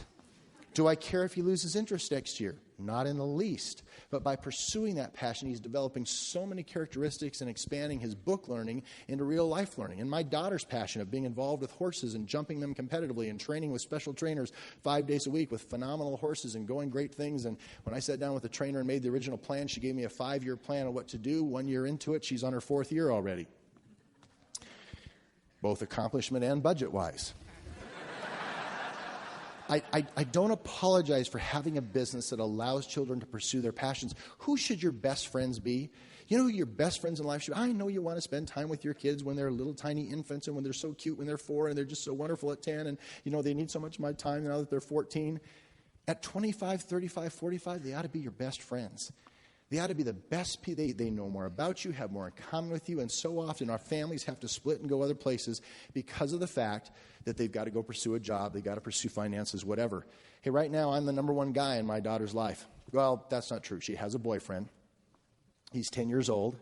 Speaker 2: Do I care if he loses interest next year? Not in the least. But by pursuing that passion, he's developing so many characteristics and expanding his book learning into real life learning. And my daughter's passion of being involved with horses and jumping them competitively and training with special trainers 5 days a week with phenomenal horses and going great things. And when I sat down with the trainer and made the original plan, she gave me a 5-year plan of what to do. 1 year into it, she's on her 4th year already. Both accomplishment and budget-wise. I don't apologize for having a business that allows children to pursue their passions. Who should your best friends be? You know who your best friends in life should be? I know you want to spend time with your kids when they're little tiny infants and when they're so cute when they're 4 and they're just so wonderful at 10 and, they need so much of my time now that they're 14. At 25, 35, 45, they ought to be your best friends. They ought to be the best people. They know more about you, have more in common with you, and so often our families have to split and go other places because of the fact that they've got to go pursue a job, they've got to pursue finances, whatever. Hey, right now I'm the number one guy in my daughter's life. Well, that's not true. She has a boyfriend. He's 10 years old,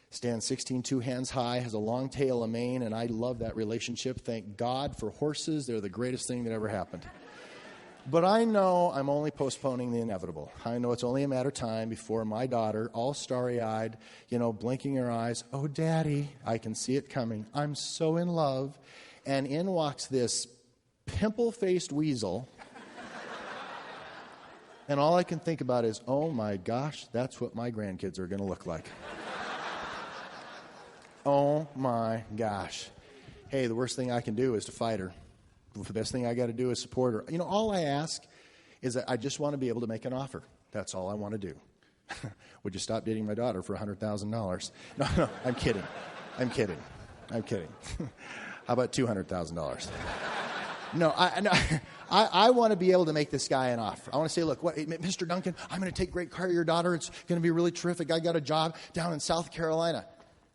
Speaker 2: stands 16, 2 hands high, has a long tail, a mane, and I love that relationship. Thank God for horses. They're the greatest thing that ever happened. But I know I'm only postponing the inevitable. I know it's only a matter of time before my daughter, all starry-eyed, blinking her eyes, "Oh, Daddy," I can see it coming. I'm so in love. And in walks this pimple-faced weasel. And all I can think about is, oh, my gosh, that's what my grandkids are going to look like. Oh, my gosh. Hey, the worst thing I can do is to fight her. The best thing I got to do is support her. All I ask is that I just want to be able to make an offer. That's all I want to do. Would you stop dating my daughter for $100,000? No, I'm kidding. How about $200,000? No, I want to be able to make this guy an offer. I want to say, look, Mr. Duncan, I'm going to take great care of your daughter. It's going to be really terrific. I got a job down in South Carolina.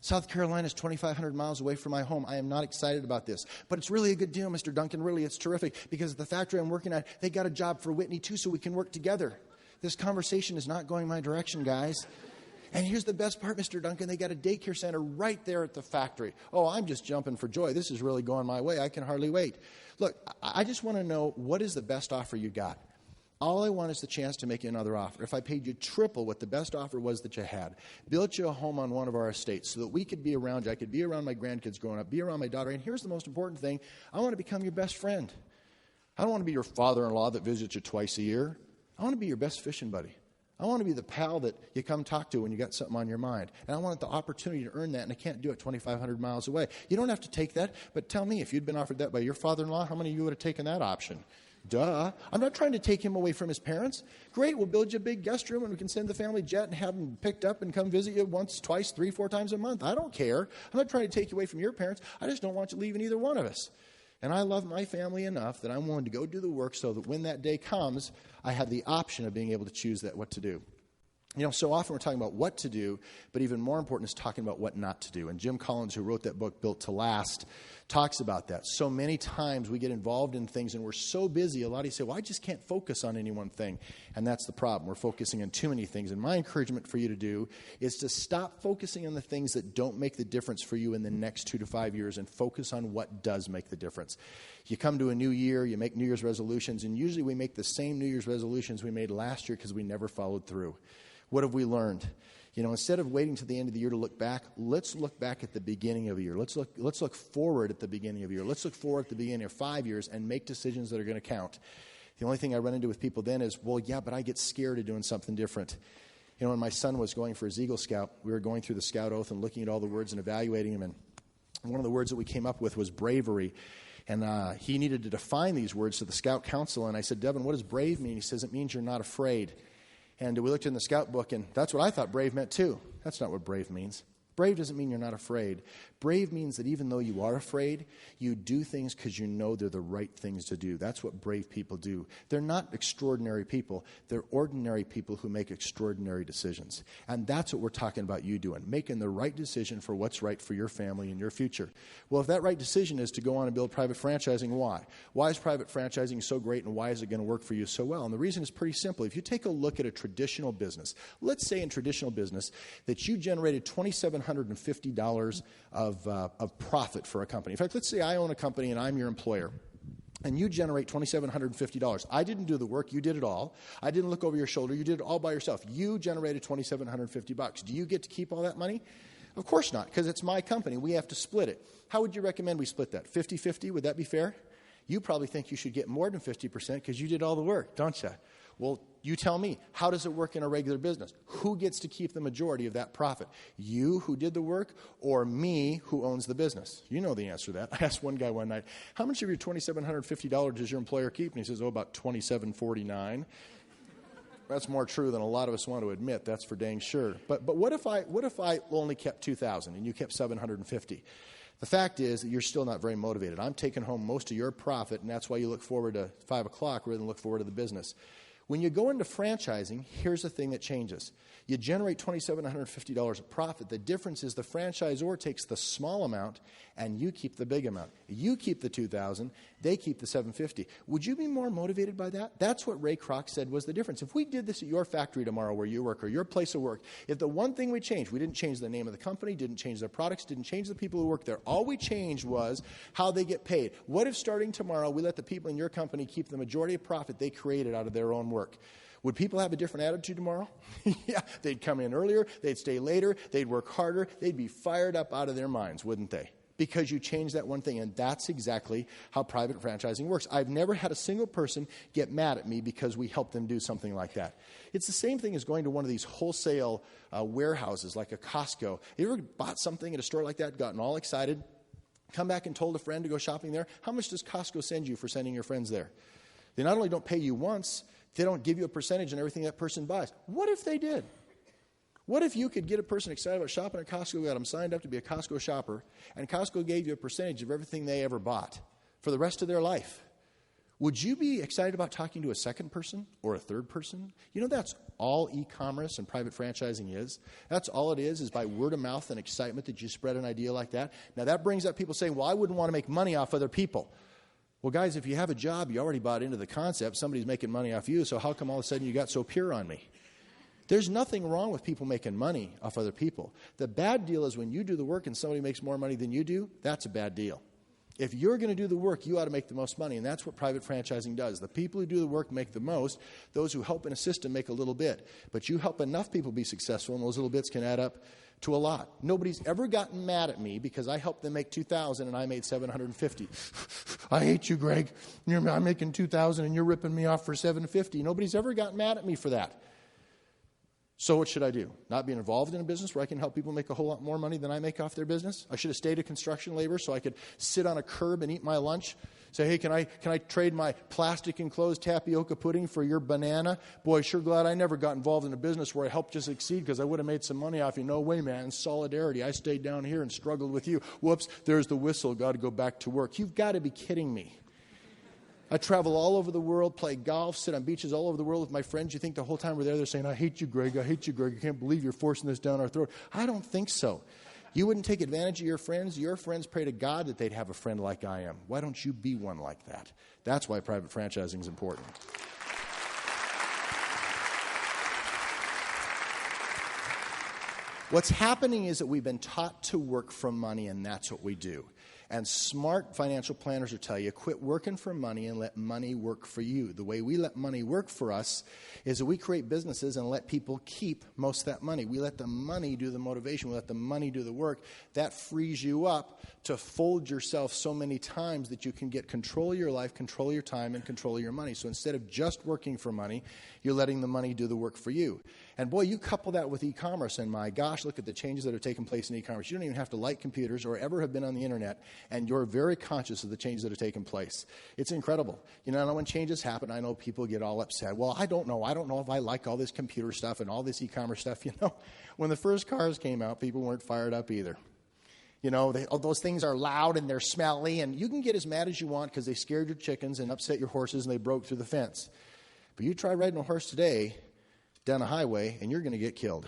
Speaker 2: South Carolina is 2,500 miles away from my home. I am not excited about this. But it's really a good deal, Mr. Duncan. Really, it's terrific because the factory I'm working at, they got a job for Whitney, too, so we can work together. This conversation is not going my direction, guys. And here's the best part, Mr. Duncan. They got a daycare center right there at the factory. Oh, I'm just jumping for joy. This is really going my way. I can hardly wait. Look, I just want to know, what is the best offer you got? All I want is the chance to make you another offer. If I paid you triple what the best offer was that you had, built you a home on one of our estates so that we could be around you, I could be around my grandkids growing up, be around my daughter, and here's the most important thing, I want to become your best friend. I don't want to be your father-in-law that visits you twice a year. I want to be your best fishing buddy. I want to be the pal that you come talk to when you got something on your mind. And I want the opportunity to earn that, and I can't do it 2,500 miles away. You don't have to take that, but tell me, if you'd been offered that by your father-in-law, how many of you would have taken that option? Duh. I'm not trying to take him away from his parents. Great, we'll build you a big guest room and we can send the family jet and have him picked up and come visit you once, twice, 3, 4 times a month. I don't care. I'm not trying to take you away from your parents. I just don't want you leaving either one of us. And I love my family enough that I'm willing to go do the work so that when that day comes, I have the option of being able to choose what to do. So often we're talking about what to do, but even more important is talking about what not to do. And Jim Collins, who wrote that book, Built to Last, talks about that. So many times we get involved in things and we're so busy, a lot of you say, well, I just can't focus on any one thing. And that's the problem. We're focusing on too many things. And my encouragement for you to do is to stop focusing on the things that don't make the difference for you in the next 2 to 5 years and focus on what does make the difference. You come to a new year, you make New Year's resolutions, and usually we make the same New Year's resolutions we made last year because we never followed through. What have we learned? Instead of waiting to the end of the year to look back, let's look back at the beginning of the year. Let's look forward at the beginning of the year. Let's look forward at the beginning of 5 years and make decisions that are going to count. The only thing I run into with people then is, well, yeah, but I get scared of doing something different. When my son was going for his Eagle Scout, we were going through the Scout Oath and looking at all the words and evaluating them. And one of the words that we came up with was bravery. And he needed to define these words to the Scout Council. And I said, Devin, what does brave mean? He says, it means you're not afraid. And we looked in the Scout book, and that's what I thought brave meant too. That's not what brave means. Brave doesn't mean you're not afraid. Brave means that even though you are afraid, you do things because you know they're the right things to do. That's what brave people do. They're not extraordinary people. They're ordinary people who make extraordinary decisions. And that's what we're talking about you doing, making the right decision for what's right for your family and your future. Well, if that right decision is to go on and build private franchising, why? Why is private franchising so great, and why is it going to work for you so well? And the reason is pretty simple. If you take a look at a traditional business, let's say in traditional business that you generated $2,750 of profit for a company. In fact, let's say I own a company and I'm your employer. and you generate $2,750. I didn't do the work. You did it all. I didn't look over your shoulder. You did it all by yourself. You generated $2,750. Do you get to keep all that money? Of course not, because it's my company. We have to split it. How would you recommend we split that? 50-50? Would that be fair? You probably think you should get more than 50% because you did all the work, don't you? Well, you tell me, how does it work in a regular business? Who gets to keep the majority of that profit? You who did the work or me who owns the business? You know the answer to that. I asked one guy one night, how much of your $2,750 does your employer keep? And he says, about $2,749. That's more true than a lot of us want to admit. That's for dang sure. But what if I only kept $2,000 and you kept $750? The fact is that you're still not very motivated. I'm taking home most of your profit, and that's why you look forward to 5 o'clock rather than look forward to the business. When you go into franchising, here's the thing that changes. You generate $2,750 of profit. The difference is the franchisor takes the small amount and you keep the big amount. You keep the $2,000, they keep the $750. Would you be more motivated by that? That's what Ray Kroc said was the difference. If we did this at your factory tomorrow where you work or your place of work, if the one thing we changed, we didn't change the name of the company, didn't change their products, didn't change the people who work there. All we changed was how they get paid. What if starting tomorrow we let the people in your company keep the majority of profit they created out of their own work? Would people have a different attitude tomorrow? Yeah, they'd come in earlier, they'd stay later, they'd work harder, they'd be fired up out of their minds, wouldn't they? Because you changed that one thing, and that's exactly how private franchising works. I've never had a single person get mad at me because we helped them do something like that. It's the same thing as going to one of these wholesale warehouses like a Costco. You ever bought something at a store like that, gotten all excited, come back and told a friend to go shopping there? How much does Costco send you for sending your friends there? They not only don't pay you once, they don't give you a percentage on everything that person buys. What if they did? What if you could get a person excited about shopping at Costco, got them signed up to be a Costco shopper, and Costco gave you a percentage of everything they ever bought for the rest of their life? Would you be excited about talking to a second person or a third person? You know, that's all e-commerce and private franchising is. That's all it is by word of mouth and excitement that you spread an idea like that. Now, that brings up people saying, well, I wouldn't want to make money off other people. Well, guys, if you have a job, you already bought into the concept. Somebody's making money off you, so how come all of a sudden you got so pure on me? There's nothing wrong with people making money off other people. The bad deal is when you do the work and somebody makes more money than you do, that's a bad deal. If you're going to do the work, you ought to make the most money, and that's what private franchising does. The people who do the work make the most. Those who help in a system make a little bit. But you help enough people be successful, and those little bits can add up to a lot. Nobody's ever gotten mad at me because I helped them make $2,000 and I made $750. I hate you, Greg. I'm making $2,000 and you're ripping me off for $750. Nobody's ever gotten mad at me for that. So what should I do? Not be involved in a business where I can help people make a whole lot more money than I make off their business? I should have stayed a construction laborer so I could sit on a curb and eat my lunch. Say, hey, can I trade my plastic enclosed tapioca pudding for your banana? Boy, sure glad I never got involved in a business where I helped you succeed because I would have made some money off you. No way, man. Solidarity. I stayed down here and struggled with you. Whoops, there's the whistle. Got to go back to work. You've got to be kidding me. I travel all over the world, play golf, sit on beaches all over the world with my friends. You think the whole time we're there, they're saying, I hate you, Greg. I hate you, Greg. I can't believe you're forcing this down our throat. I don't think so. You wouldn't take advantage of your friends. Your friends pray to God that they'd have a friend like I am. Why don't you be one like that? That's why private franchising is important. What's happening is that we've been taught to work for money, and that's what we do. And smart financial planners will tell you, quit working for money and let money work for you. The way we let money work for us is that we create businesses and let people keep most of that money. We let the money do the motivation. We let the money do the work. That frees you up to fold yourself so many times that you can get control of your life, control of your time, and control of your money. So instead of just working for money, you're letting the money do the work for you. And boy, you couple that with e-commerce, and my gosh, look at the changes that have taken place in e-commerce. You don't even have to like computers or ever have been on the internet, and you're very conscious of the changes that have taken place. It's incredible. You know, when changes happen, I know people get all upset. Well, I don't know if I like all this computer stuff and all this e-commerce stuff. You know, when the first cars came out, people weren't fired up either. You know, those things are loud and they're smelly, and you can get as mad as you want because they scared your chickens and upset your horses and they broke through the fence. But you try riding a horse today down a highway and you're going to get killed.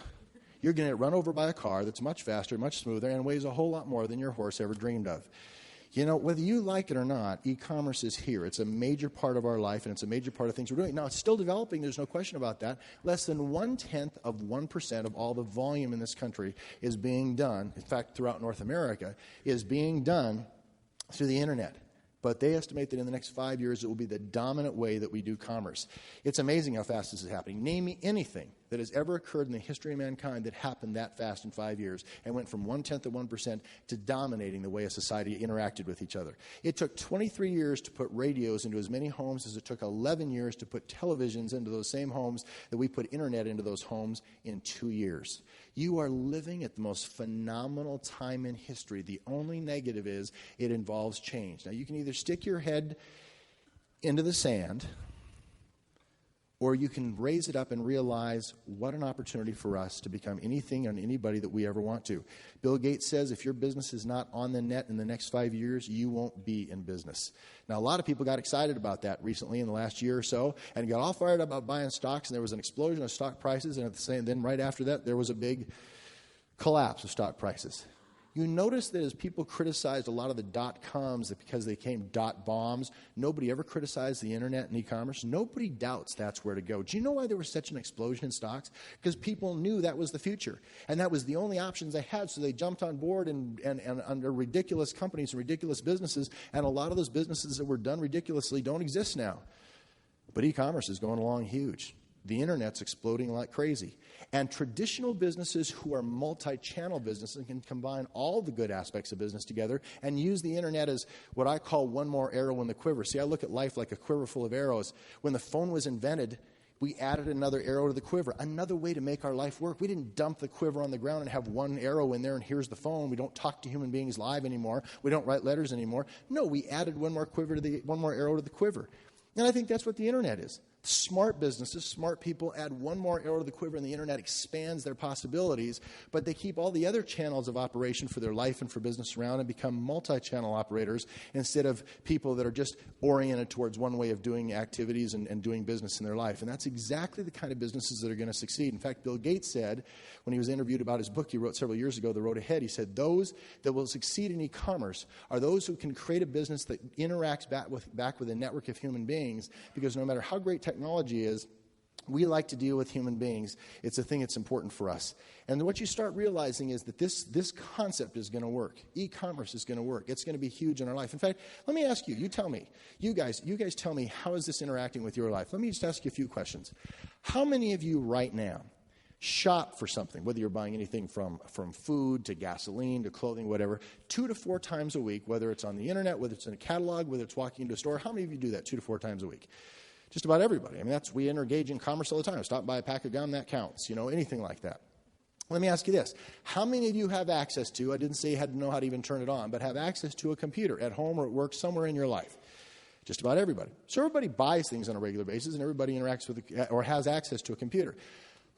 Speaker 2: You're going to get run over by a car that's much faster, much smoother, and weighs a whole lot more than your horse ever dreamed of. You know, whether you like it or not, e-commerce is here. It's a major part of our life, and it's a major part of things we're doing. Now, it's still developing. There's no question about that. Less than 0.1% of all the volume in this country is being done, in fact, throughout North America, is being done through the internet. But they estimate that in the next 5 years, it will be the dominant way that we do commerce. It's amazing how fast this is happening. Name me anything that has ever occurred in the history of mankind that happened that fast in 5 years and went from 0.1% of 1% to dominating the way a society interacted with each other. It took 23 years to put radios into as many homes as it took 11 years to put televisions into those same homes that we put internet into those homes in 2 years. You are living at the most phenomenal time in history. The only negative is it involves change. Now, you can either stick your head into the sand, or you can raise it up and realize what an opportunity for us to become anything and anybody that we ever want to. Bill Gates says if your business is not on the net in the next 5 years, you won't be in business. Now, a lot of people got excited about that recently in the last year or so and got all fired up about buying stocks, and there was an explosion of stock prices, and then right after that, there was a big collapse of stock prices. You notice that as people criticized a lot of the dot-coms because they came dot bombs, nobody ever criticized the internet and e-commerce. Nobody doubts that's where to go. Do you know why there was such an explosion in stocks? Because people knew that was the future, and that was the only options they had, so they jumped on board and under ridiculous companies and ridiculous businesses, and a lot of those businesses that were done ridiculously don't exist now. But e-commerce is going along huge. The internet's exploding like crazy. And traditional businesses who are multi-channel businesses can combine all the good aspects of business together and use the internet as what I call one more arrow in the quiver. See, I look at life like a quiver full of arrows. When the phone was invented, we added another arrow to the quiver, another way to make our life work. We didn't dump the quiver on the ground and have one arrow in there and here's the phone. We don't talk to human beings live anymore. We don't write letters anymore. No, we added one more arrow to the quiver. And I think that's what the internet is. Smart businesses, smart people add one more arrow to the quiver, and the internet expands their possibilities, but they keep all the other channels of operation for their life and for business around and become multi-channel operators instead of people that are just oriented towards one way of doing activities and doing business in their life. And that's exactly the kind of businesses that are going to succeed. In fact, Bill Gates said, when he was interviewed about his book he wrote several years ago, The Road Ahead, he said, those that will succeed in e-commerce are those who can create a business that interacts back with a network of human beings, because no matter how great technology is, we like to deal with human beings. It's a thing that's important for us. And what you start realizing is that this concept is going to work. E-commerce is going to work. It's going to be huge in our life. In fact, let me ask you, you tell me, you guys tell me, how is this interacting with your life? Let me just ask you a few questions. How many of you right now shop for something, whether you're buying anything from food to gasoline to clothing, whatever, 2 to 4 times a week, whether it's on the internet, whether it's in a catalog, whether it's walking into a store? How many of you do that 2 to 4 times a week? Just about everybody. I mean, we engage in commerce all the time. Stop by a pack of gum, that counts. Anything like that. Let me ask you this. How many of you have access to, I didn't say you had to know how to even turn it on, but have access to a computer at home or at work somewhere in your life? Just about everybody. So everybody buys things on a regular basis, and everybody interacts with or has access to a computer.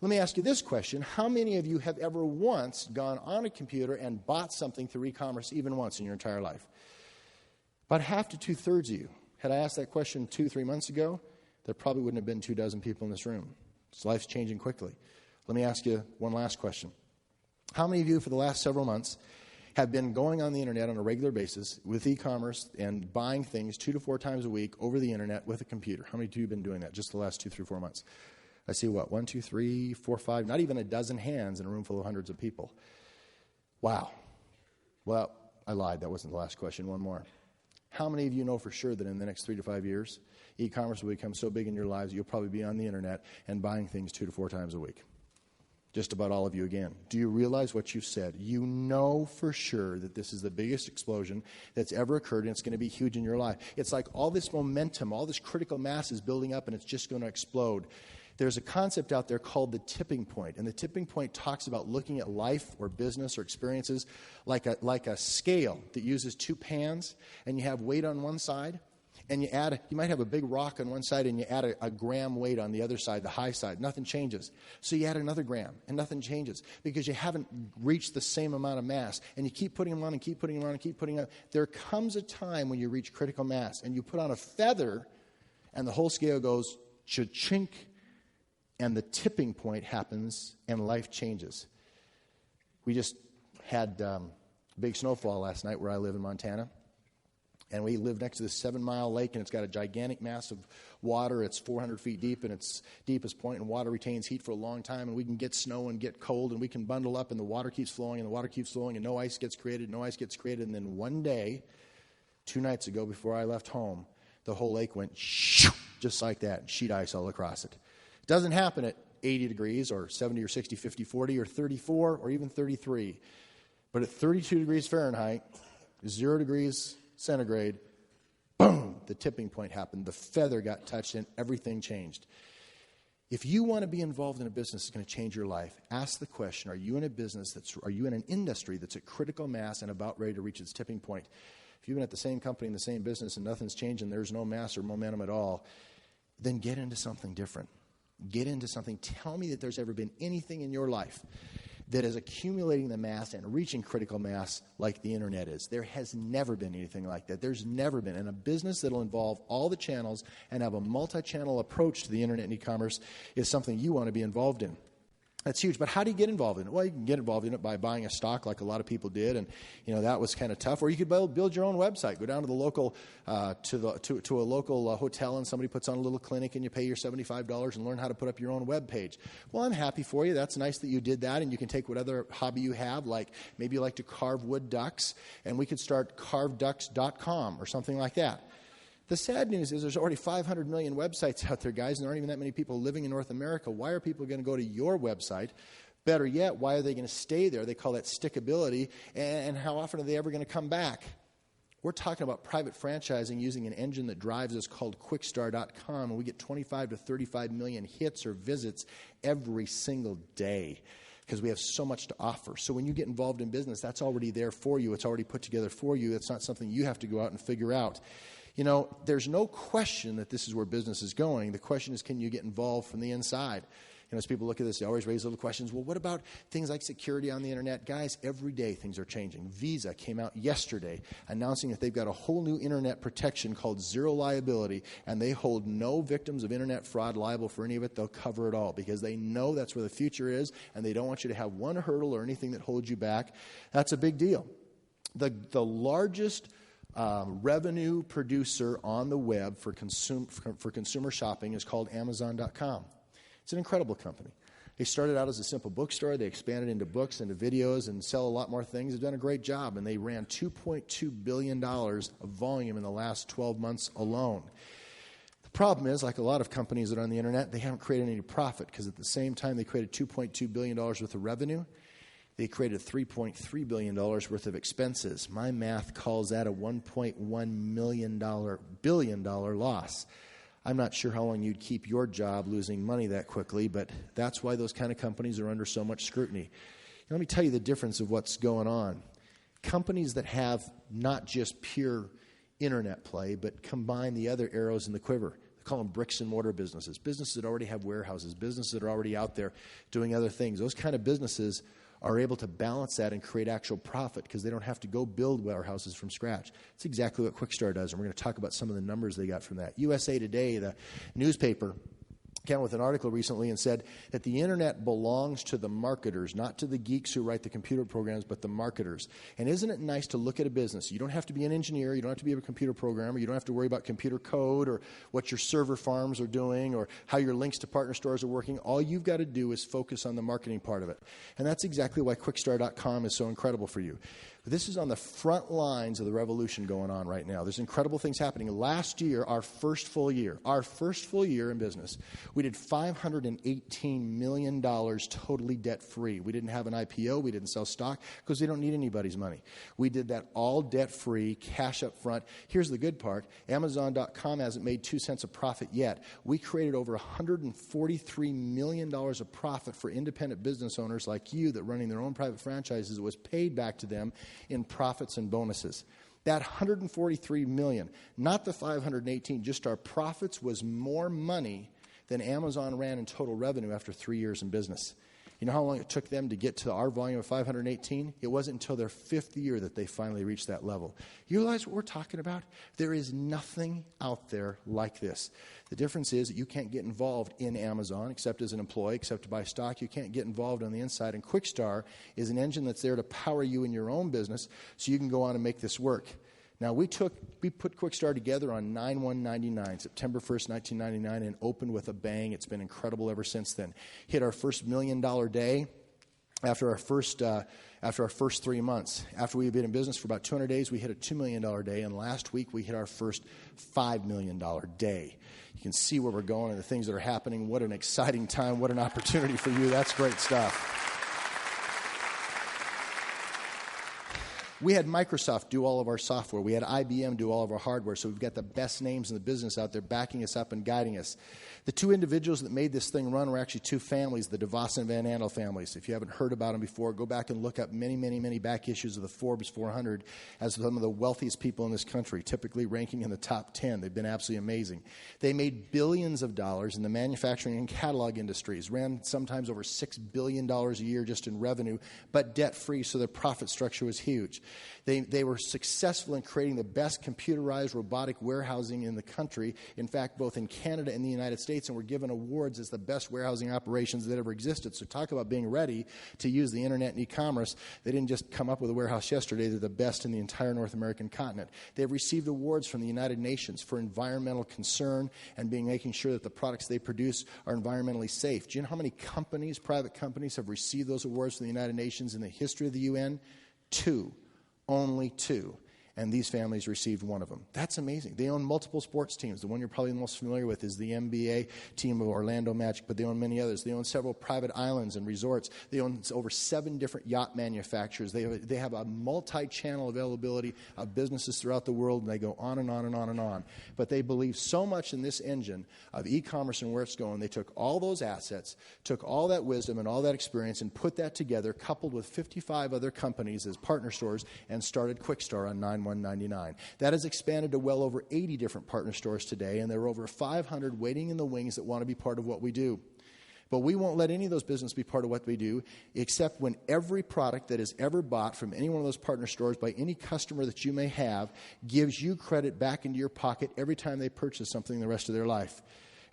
Speaker 2: Let me ask you this question. How many of you have ever once gone on a computer and bought something through e-commerce even once in your entire life? About half to 2/3 of you. Had I asked that question 2-3 months ago, there probably wouldn't have been 24 people in this room. So life's changing quickly. Let me ask you one last question. How many of you for the last several months have been going on the internet on a regular basis with e-commerce and buying things 2 to 4 times a week over the internet with a computer? How many of you have been doing that just the last 2 through 4 months? I see 1, 2, 3, 4, 5, not even a dozen hands in a room full of hundreds of people. Wow. Well, I lied. That wasn't the last question. One more. How many of you know for sure that in the next 3 to 5 years, e-commerce will become so big in your lives, you'll probably be on the internet and buying things 2 to 4 times a week? Just about all of you again. Do you realize what you said? You know for sure that this is the biggest explosion that's ever occurred, and it's going to be huge in your life. It's like all this momentum, all this critical mass is building up, and it's just going to explode. There's a concept out there called the tipping point, and the tipping point talks about looking at life or business or experiences like a scale that uses 2 pans, and you have weight on one side, and you might have a big rock on one side, and you add a gram weight on the other side, the high side. Nothing changes. So you add another gram, and nothing changes because you haven't reached the same amount of mass, and you keep putting them on and keep putting them on and keep putting them on. There comes a time when you reach critical mass, and you put on a feather, and the whole scale goes cha-chink, and the tipping point happens, and life changes. We just had big snowfall last night where I live in Montana. And we live next to this 7-mile lake, and it's got a gigantic mass of water. It's 400 feet deep in its deepest point, and water retains heat for a long time. And we can get snow and get cold, and we can bundle up, and the water keeps flowing, and the water keeps flowing, and no ice gets created, and then one day, 2 nights ago, before I left home, the whole lake went shoo, just like that, sheet ice all across it. It doesn't happen at 80 degrees or 70 or 60, 50, 40 or 34 or even 33. But at 32 degrees Fahrenheit, 0 degrees centigrade, boom, the tipping point happened. The feather got touched and everything changed. If you want to be involved in a business that's going to change your life, ask the question, are you in an industry that's at critical mass and about ready to reach its tipping point? If you've been at the same company in the same business and nothing's changing, there's no mass or momentum at all, then get into something different. Get into something. Tell me that there's ever been anything in your life that is accumulating the mass and reaching critical mass like the internet is. There has never been anything like that. There's never been. And a business that will involve all the channels and have a multi-channel approach to the internet and e-commerce is something you want to be involved in. That's huge. But how do you get involved in it? Well, you can get involved in it by buying a stock like a lot of people did, and that was kind of tough. Or you could build your own website. Go down to the local to a local hotel, and somebody puts on a little clinic, and you pay your $75 and learn how to put up your own web page. Well, I'm happy for you. That's nice that you did that, and you can take what other hobby you have, like maybe you like to carve wood ducks, and we could start carveducks.com or something like that. The sad news is there's already 500 million websites out there, guys, and there aren't even that many people living in North America. Why are people going to go to your website? Better yet, why are they going to stay there? They call that stickability. And how often are they ever going to come back? We're talking about private franchising using an engine that drives us called Quickstar.com, and we get 25 to 35 million hits or visits every single day because we have so much to offer. So when you get involved in business, that's already there for you. It's already put together for you. It's not something you have to go out and figure out. There's no question that this is where business is going. The question is, can you get involved from the inside? As people look at this, they always raise little questions. Well, what about things like security on the internet? Guys, every day things are changing. Visa came out yesterday announcing that they've got a whole new internet protection called zero liability, and they hold no victims of internet fraud liable for any of it. They'll cover it all because they know that's where the future is, and they don't want you to have one hurdle or anything that holds you back. That's a big deal. The largest revenue producer on the web for consumer shopping is called Amazon.com. It's an incredible company. They started out as a simple bookstore. They expanded into books, into videos, and sell a lot more things. They've done a great job, and they ran $2.2 billion of volume in the last 12 months alone. The problem is, like a lot of companies that are on the internet, they haven't created any profit because at the same time they created $2.2 billion worth of revenue, they created $3.3 billion worth of expenses. My math calls that a $1.1 billion loss. I'm not sure how long you'd keep your job losing money that quickly, but that's why those kind of companies are under so much scrutiny. Let me tell you the difference of what's going on. Companies that have not just pure internet play, but combine the other arrows in the quiver. They call them bricks and mortar businesses that already have warehouses, businesses that are already out there doing other things. Those kind of businesses are able to balance that and create actual profit because they don't have to go build warehouses from scratch. It's exactly what Quickstar does, and we're going to talk about some of the numbers they got from that. USA Today, the newspaper, came out with an article recently and said that the internet belongs to the marketers, not to the geeks who write the computer programs, but the marketers. And isn't it nice to look at a business? You don't have to be an engineer. You don't have to be a computer programmer. You don't have to worry about computer code or what your server farms are doing or how your links to partner stores are working. All you've got to do is focus on the marketing part of it. And that's exactly why Quickstar.com is so incredible for you. This is on the front lines of the revolution going on right now. There's incredible things happening. Last year, our first full year in business, we did $518 million totally debt-free. We didn't have an IPO. We didn't sell stock because we don't need anybody's money. We did that all debt-free, cash up front. Here's the good part. Amazon.com hasn't made 2 cents of profit yet. We created over $143 million of profit for independent business owners like you that running their own private franchises. It was paid back to them in profits and bonuses. That $143 million, not the $518, just our profits was more money than Amazon ran in total revenue after 3 years in business. You know how long it took them to get to our volume of 518? It wasn't until their 5th year that they finally reached that level. You realize what we're talking about? There is nothing out there like this. The difference is that you can't get involved in Amazon except as an employee, except to buy stock. You can't get involved on the inside. And Quickstar is an engine that's there to power you in your own business so you can go on and make this work. Now, we put Quickstar together on 9/1/99, September 1st, 1999, and opened with a bang. It's been incredible ever since then. Hit our first $1 million day. After our first after our first 3 months. After we had been in business for about 200 days, we hit a $2 million day, and last week we hit our first $5 million day. You can see where we're going and the things that are happening. What an exciting time. What an opportunity for you. That's great stuff. We had Microsoft do all of our software. We had IBM do all of our hardware. So we've got the best names in the business out there backing us up and guiding us. The two individuals that made this thing run were actually two families, the DeVos and Van Andel families. If you haven't heard about them before, go back and look up many back issues of the Forbes 400 as some of the wealthiest people in this country, typically ranking in the top 10. They've been absolutely amazing. They made billions of dollars in the manufacturing and catalog industries, ran sometimes over $6 billion a year just in revenue, but debt-free, so their profit structure was huge. They were successful in creating the best computerized robotic warehousing in the country, in fact, both in Canada and the United States, and were given awards as the best warehousing operations that ever existed. So talk about being ready to use the internet and e-commerce. They didn't just come up with a warehouse yesterday. They're the best in the entire North American continent. They've received awards from the United Nations for environmental concern and making sure that the products they produce are environmentally safe. Do you know how many companies, private companies, have received those awards from the United Nations in the history of the UN? 2. Only 2. And these families received one of them. That's amazing. They own multiple sports teams. The one you're probably most familiar with is the NBA team of Orlando Magic, but they own many others. They own several private islands and resorts. They own over 7 different yacht manufacturers. They have a multi-channel availability of businesses throughout the world, and they go on and on and on and on. But they believe so much in this engine of e-commerce and where it's going. They took all those assets, took all that wisdom and all that experience, and put that together, coupled with 55 other companies as partner stores, and started Quickstar on 9/1/99. That has expanded to well over 80 different partner stores today, and there are over 500 waiting in the wings that want to be part of what we do. But we won't let any of those businesses be part of what we do, except when every product that is ever bought from any one of those partner stores by any customer that you may have gives you credit back into your pocket every time they purchase something the rest of their life.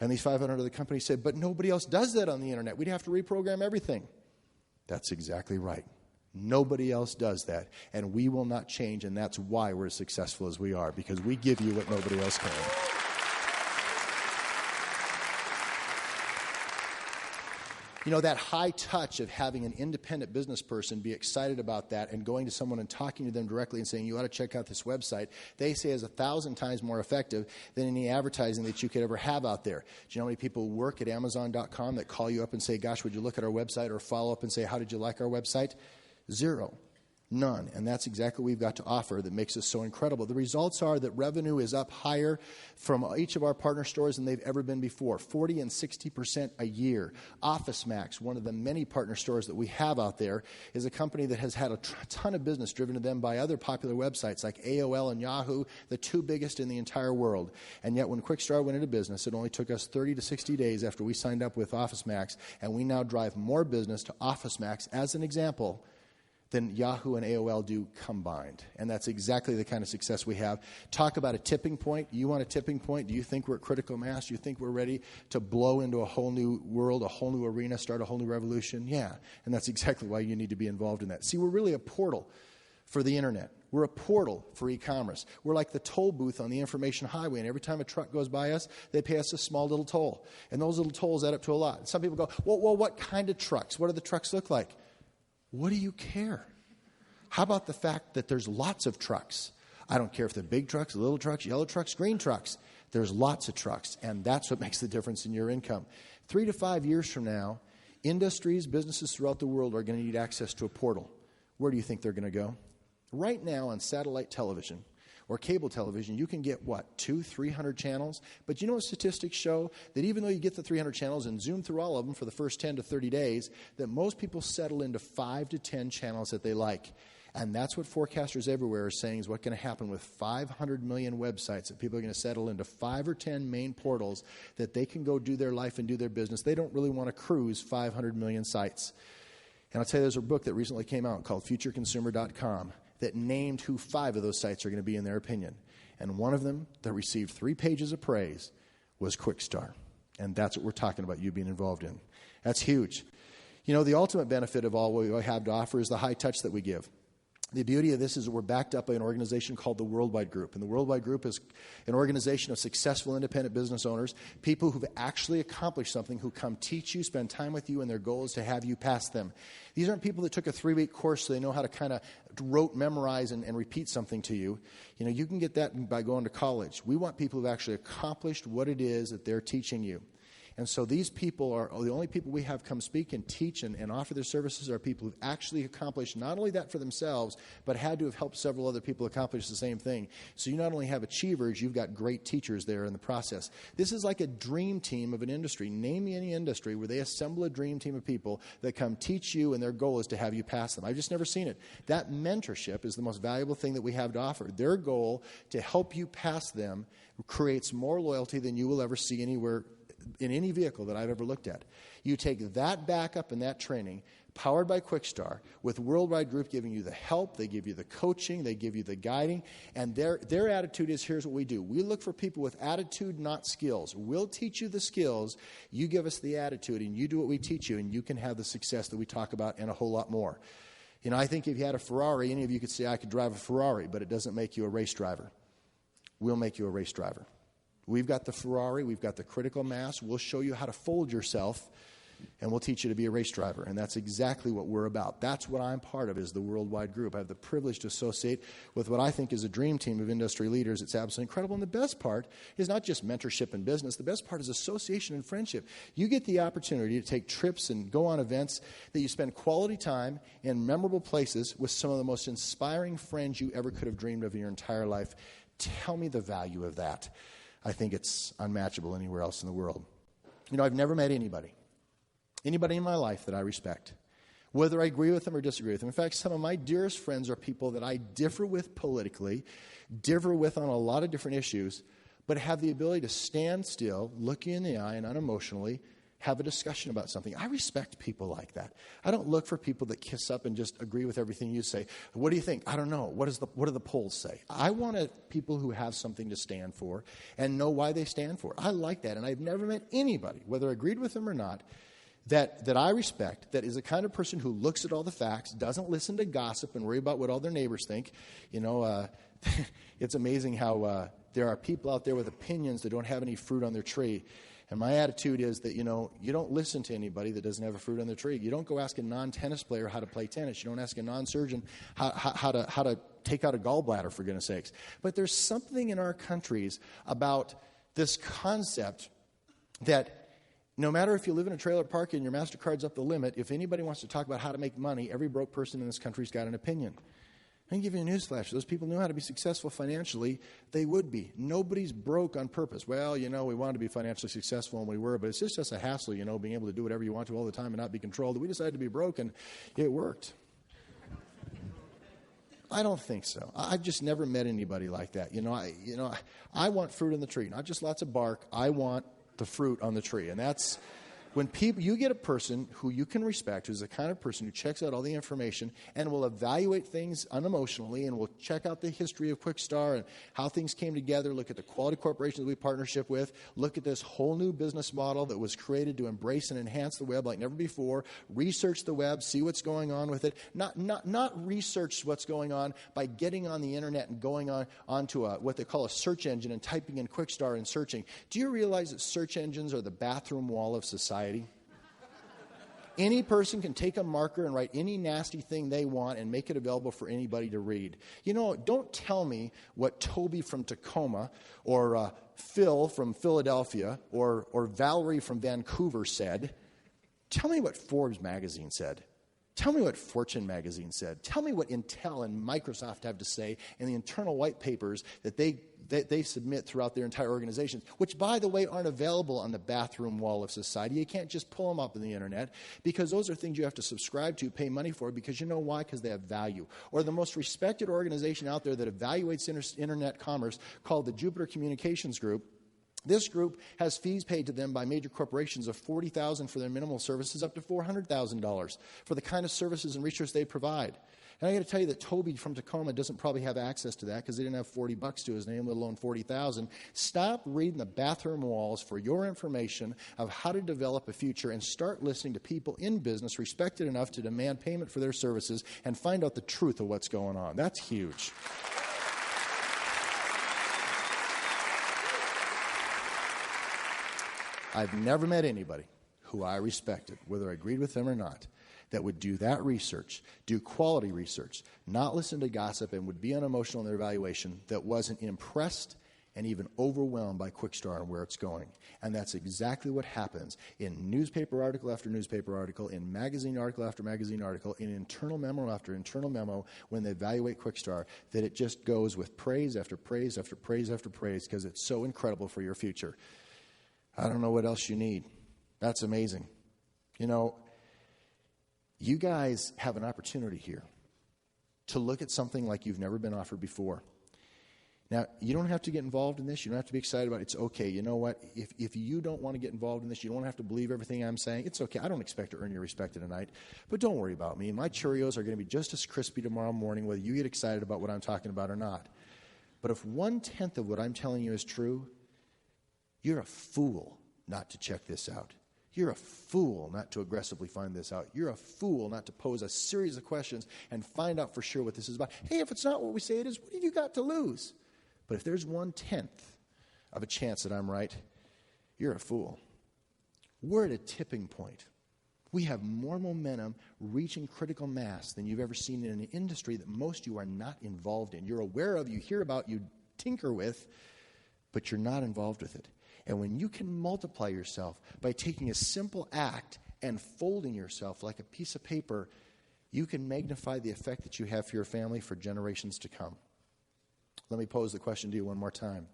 Speaker 2: And these 500 other companies said, but nobody else does that on the internet. We'd have to reprogram everything. That's exactly right. Nobody else does that, and we will not change, and that's why we're as successful as we are, because we give you what nobody else can. You know, that high touch of having an independent business person be excited about that and going to someone and talking to them directly and saying, you ought to check out this website, they say is 1,000 times more effective than any advertising that you could ever have out there. Do you know how many people work at Amazon.com that call you up and say, gosh, would you look at our website, or follow up and say, how did you like our website? 0. None. And that's exactly what we've got to offer that makes us so incredible. The results are that revenue is up higher from each of our partner stores than they've ever been before, 40 and 60% a year. OfficeMax, one of the many partner stores that we have out there, is a company that has had a ton of business driven to them by other popular websites like AOL and Yahoo, the 2 biggest in the entire world. And yet when Quickstar went into business, it only took us 30 to 60 days after we signed up with OfficeMax, and we now drive more business to OfficeMax, as an example, than Yahoo and AOL do combined. And that's exactly the kind of success we have. Talk about a tipping point. You want a tipping point? Do you think we're at critical mass? Do you think we're ready to blow into a whole new world, a whole new arena, start a whole new revolution? Yeah. And that's exactly why you need to be involved in that. See, we're really a portal for the internet. We're a portal for e-commerce. We're like the toll booth on the information highway, and every time a truck goes by us, they pay us a small little toll. And those little tolls add up to a lot. And some people go, well, what kind of trucks? What do the trucks look like? What do you care? How about the fact that there's lots of trucks? I don't care if they're big trucks, little trucks, yellow trucks, green trucks. There's lots of trucks, and that's what makes the difference in your income. 3 to 5 years from now, industries, businesses throughout the world are going to need access to a portal. Where do you think they're going to go? Right now on satellite television or cable television, you can get, 200-300 channels? But you know what statistics show? That even though you get the 300 channels and zoom through all of them for the first 10 to 30 days, that most people settle into 5 to 10 channels that they like. And that's what forecasters everywhere are saying is what's going to happen with 500 million websites, that people are going to settle into 5 or 10 main portals that they can go do their life and do their business. They don't really want to cruise 500 million sites. And I'll tell you, there's a book that recently came out called FutureConsumer.com that named who 5 of those sites are going to be in their opinion. And one of them that received 3 pages of praise was Quickstar. And that's what we're talking about, you being involved in. That's huge. You know, the ultimate benefit of all we have to offer is the high touch that we give. The beauty of this is that we're backed up by an organization called the Worldwide Group. And the Worldwide Group is an organization of successful independent business owners, people who've actually accomplished something, who come teach you, spend time with you, and their goal is to have you pass them. These aren't people that took a 3-week course so they know how to kind of rote, memorize, and repeat something to you. You know, you can get that by going to college. We want people who've actually accomplished what it is that they're teaching you. And so these people are the only people we have come speak and teach and offer their services are people who've actually accomplished not only that for themselves, but had to have helped several other people accomplish the same thing. So you not only have achievers, you've got great teachers there in the process. This is like a dream team of an industry. Name me any industry where they assemble a dream team of people that come teach you, and their goal is to have you pass them. I've just never seen it. That mentorship is the most valuable thing that we have to offer. Their goal to help you pass them creates more loyalty than you will ever see anywhere in any vehicle that I've ever looked at. You take that backup and that training, powered by Quickstar, with Worldwide Group giving you the help, they give you the coaching, they give you the guiding, and their attitude is, here's what we do. We look for people with attitude, not skills. We'll teach you the skills, you give us the attitude, and you do what we teach you, and you can have the success that we talk about and a whole lot more. You know, I think if you had a Ferrari, any of you could say, I could drive a Ferrari, but it doesn't make you a race driver. We'll make you a race driver. We've got the Ferrari, we've got the critical mass, we'll show you how to fold yourself, and we'll teach you to be a race driver. And that's exactly what we're about. That's what I'm part of, is the Worldwide Group. I have the privilege to associate with what I think is a dream team of industry leaders. It's absolutely incredible. And the best part is not just mentorship and business. The best part is association and friendship. You get the opportunity to take trips and go on events that you spend quality time in memorable places with some of the most inspiring friends you ever could have dreamed of in your entire life. Tell me the value of that. I think it's unmatchable anywhere else in the world. You know, I've never met anybody in my life that I respect, whether I agree with them or disagree with them. In fact, some of my dearest friends are people that I differ with politically, differ with on a lot of different issues, but have the ability to stand still, look you in the eye, and unemotionally have a discussion about something. I respect people like that. I don't look for people that kiss up and just agree with everything you say. What do you think? I don't know. What do the polls say? I want people who have something to stand for and know why they stand for it. I like that, and I've never met anybody, whether I agreed with them or not, that I respect, that is the kind of person who looks at all the facts, doesn't listen to gossip and worry about what all their neighbors think. You know, it's amazing how there are people out there with opinions that don't have any fruit on their tree. And my attitude is that, you know, you don't listen to anybody that doesn't have a fruit on their tree. You don't go ask a non-tennis player how to play tennis. You don't ask a non-surgeon how to take out a gallbladder, for goodness sakes. But there's something in our countries about this concept that no matter if you live in a trailer park and your MasterCard's up the limit, if anybody wants to talk about how to make money, every broke person in this country's got an opinion. I can give you a newsflash. If those people knew how to be successful financially, they would be. Nobody's broke on purpose. Well, you know, we wanted to be financially successful, and we were, but it's just a hassle, you know, being able to do whatever you want to all the time and not be controlled. We decided to be broke, and it worked. I don't think so. I've just never met anybody like that. I want fruit on the tree, not just lots of bark. I want the fruit on the tree, and that's when you get a person who you can respect, who's the kind of person who checks out all the information and will evaluate things unemotionally and will check out the history of Quickstar and how things came together, look at the quality corporations we partnership with, look at this whole new business model that was created to embrace and enhance the web like never before, research the web, see what's going on with it, not research what's going on by getting on the internet and going onto what they call a search engine and typing in Quickstar and searching. Do you realize that search engines are the bathroom wall of society? Any person can take a marker and write any nasty thing they want and make it available for anybody to read. You know, don't tell me what Toby from Tacoma or Phil from Philadelphia or Valerie from Vancouver said. Tell me what Forbes magazine said. Tell me what Fortune magazine said. Tell me what Intel and Microsoft have to say in the internal white papers that they submit throughout their entire organizations, which, by the way, aren't available on the bathroom wall of society. You can't just pull them up on the internet because those are things you have to subscribe to, pay money for, because you know why? Because they have value. Or the most respected organization out there that evaluates internet commerce, called the Jupiter Communications Group, This group has fees paid to them by major corporations of $40,000 for their minimal services up to $400,000 for the kind of services and research they provide. And I got to tell you that Toby from Tacoma doesn't probably have access to that because he didn't have $40 to his name, let alone $40,000. Stop reading the bathroom walls for your information of how to develop a future and start listening to people in business respected enough to demand payment for their services and find out the truth of what's going on. That's huge. I've never met anybody who I respected, whether I agreed with them or not, that would do that research, do quality research, not listen to gossip, and would be unemotional in their evaluation, that wasn't impressed and even overwhelmed by Quickstar and where it's going. And that's exactly what happens in newspaper article after newspaper article, in magazine article after magazine article, in internal memo after internal memo, when they evaluate Quickstar, that it just goes with praise after praise after praise after praise because it's so incredible for your future. I don't know what else you need. That's amazing. You know, you guys have an opportunity here to look at something like you've never been offered before. Now, you don't have to get involved in this. You don't have to be excited about it. It's okay. You know what? If you don't want to get involved in this, you don't have to believe everything I'm saying. It's okay. I don't expect to earn your respect tonight. But don't worry about me. My Cheerios are going to be just as crispy tomorrow morning, whether you get excited about what I'm talking about or not. But if 1/10 of what I'm telling you is true, you're a fool not to check this out. You're a fool not to aggressively find this out. You're a fool not to pose a series of questions and find out for sure what this is about. Hey, if it's not what we say it is, what have you got to lose? But if there's 1/10 of a chance that I'm right, you're a fool. We're at a tipping point. We have more momentum reaching critical mass than you've ever seen in an industry that most of you are not involved in. You're aware of, you hear about, you tinker with, but you're not involved with it. And when you can multiply yourself by taking a simple act and folding yourself like a piece of paper, you can magnify the effect that you have for your family for generations to come. Let me pose the question to you one more time.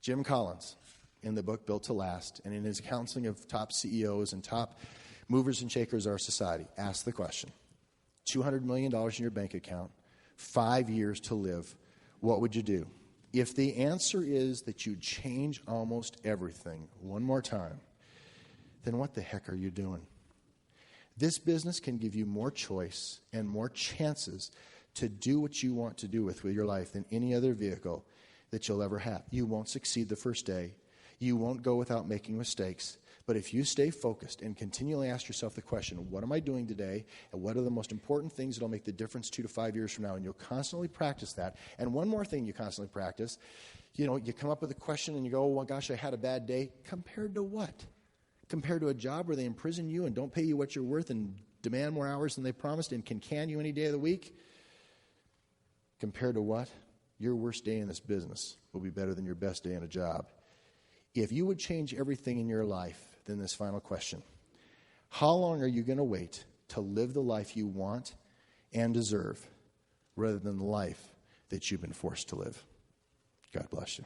Speaker 2: Jim Collins, in the book Built to Last, and in his counseling of top CEOs and top movers and shakers of our society, asked the question, $200 million in your bank account, 5 years to live, what would you do? If the answer is that you'd change almost everything, one more time, then what the heck are you doing? This business can give you more choice and more chances to do what you want to do with your life than any other vehicle that you'll ever have. You won't succeed the first day. You won't go without making mistakes. But if you stay focused and continually ask yourself the question, what am I doing today? And what are the most important things that will make the difference 2 to 5 years from now? And you'll constantly practice that. And one more thing you constantly practice, you come up with a question and you go, oh, well, gosh, I had a bad day. Compared to what? Compared to a job where they imprison you and don't pay you what you're worth and demand more hours than they promised and can you any day of the week? Compared to what? Your worst day in this business will be better than your best day in a job. If you would change everything in your life, then this final question. How long are you going to wait to live the life you want and deserve rather than the life that you've been forced to live? God bless you.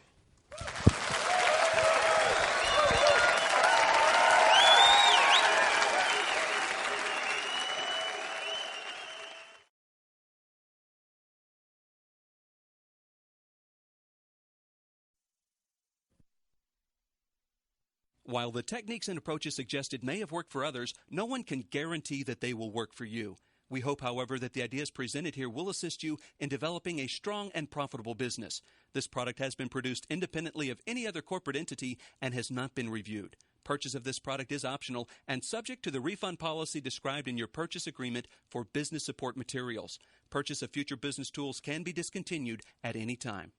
Speaker 3: While the techniques and approaches suggested may have worked for others, no one can guarantee that they will work for you. We hope, however, that the ideas presented here will assist you in developing a strong and profitable business. This product has been produced independently of any other corporate entity and has not been reviewed. Purchase of this product is optional and subject to the refund policy described in your purchase agreement for business support materials. Purchase of future business tools can be discontinued at any time.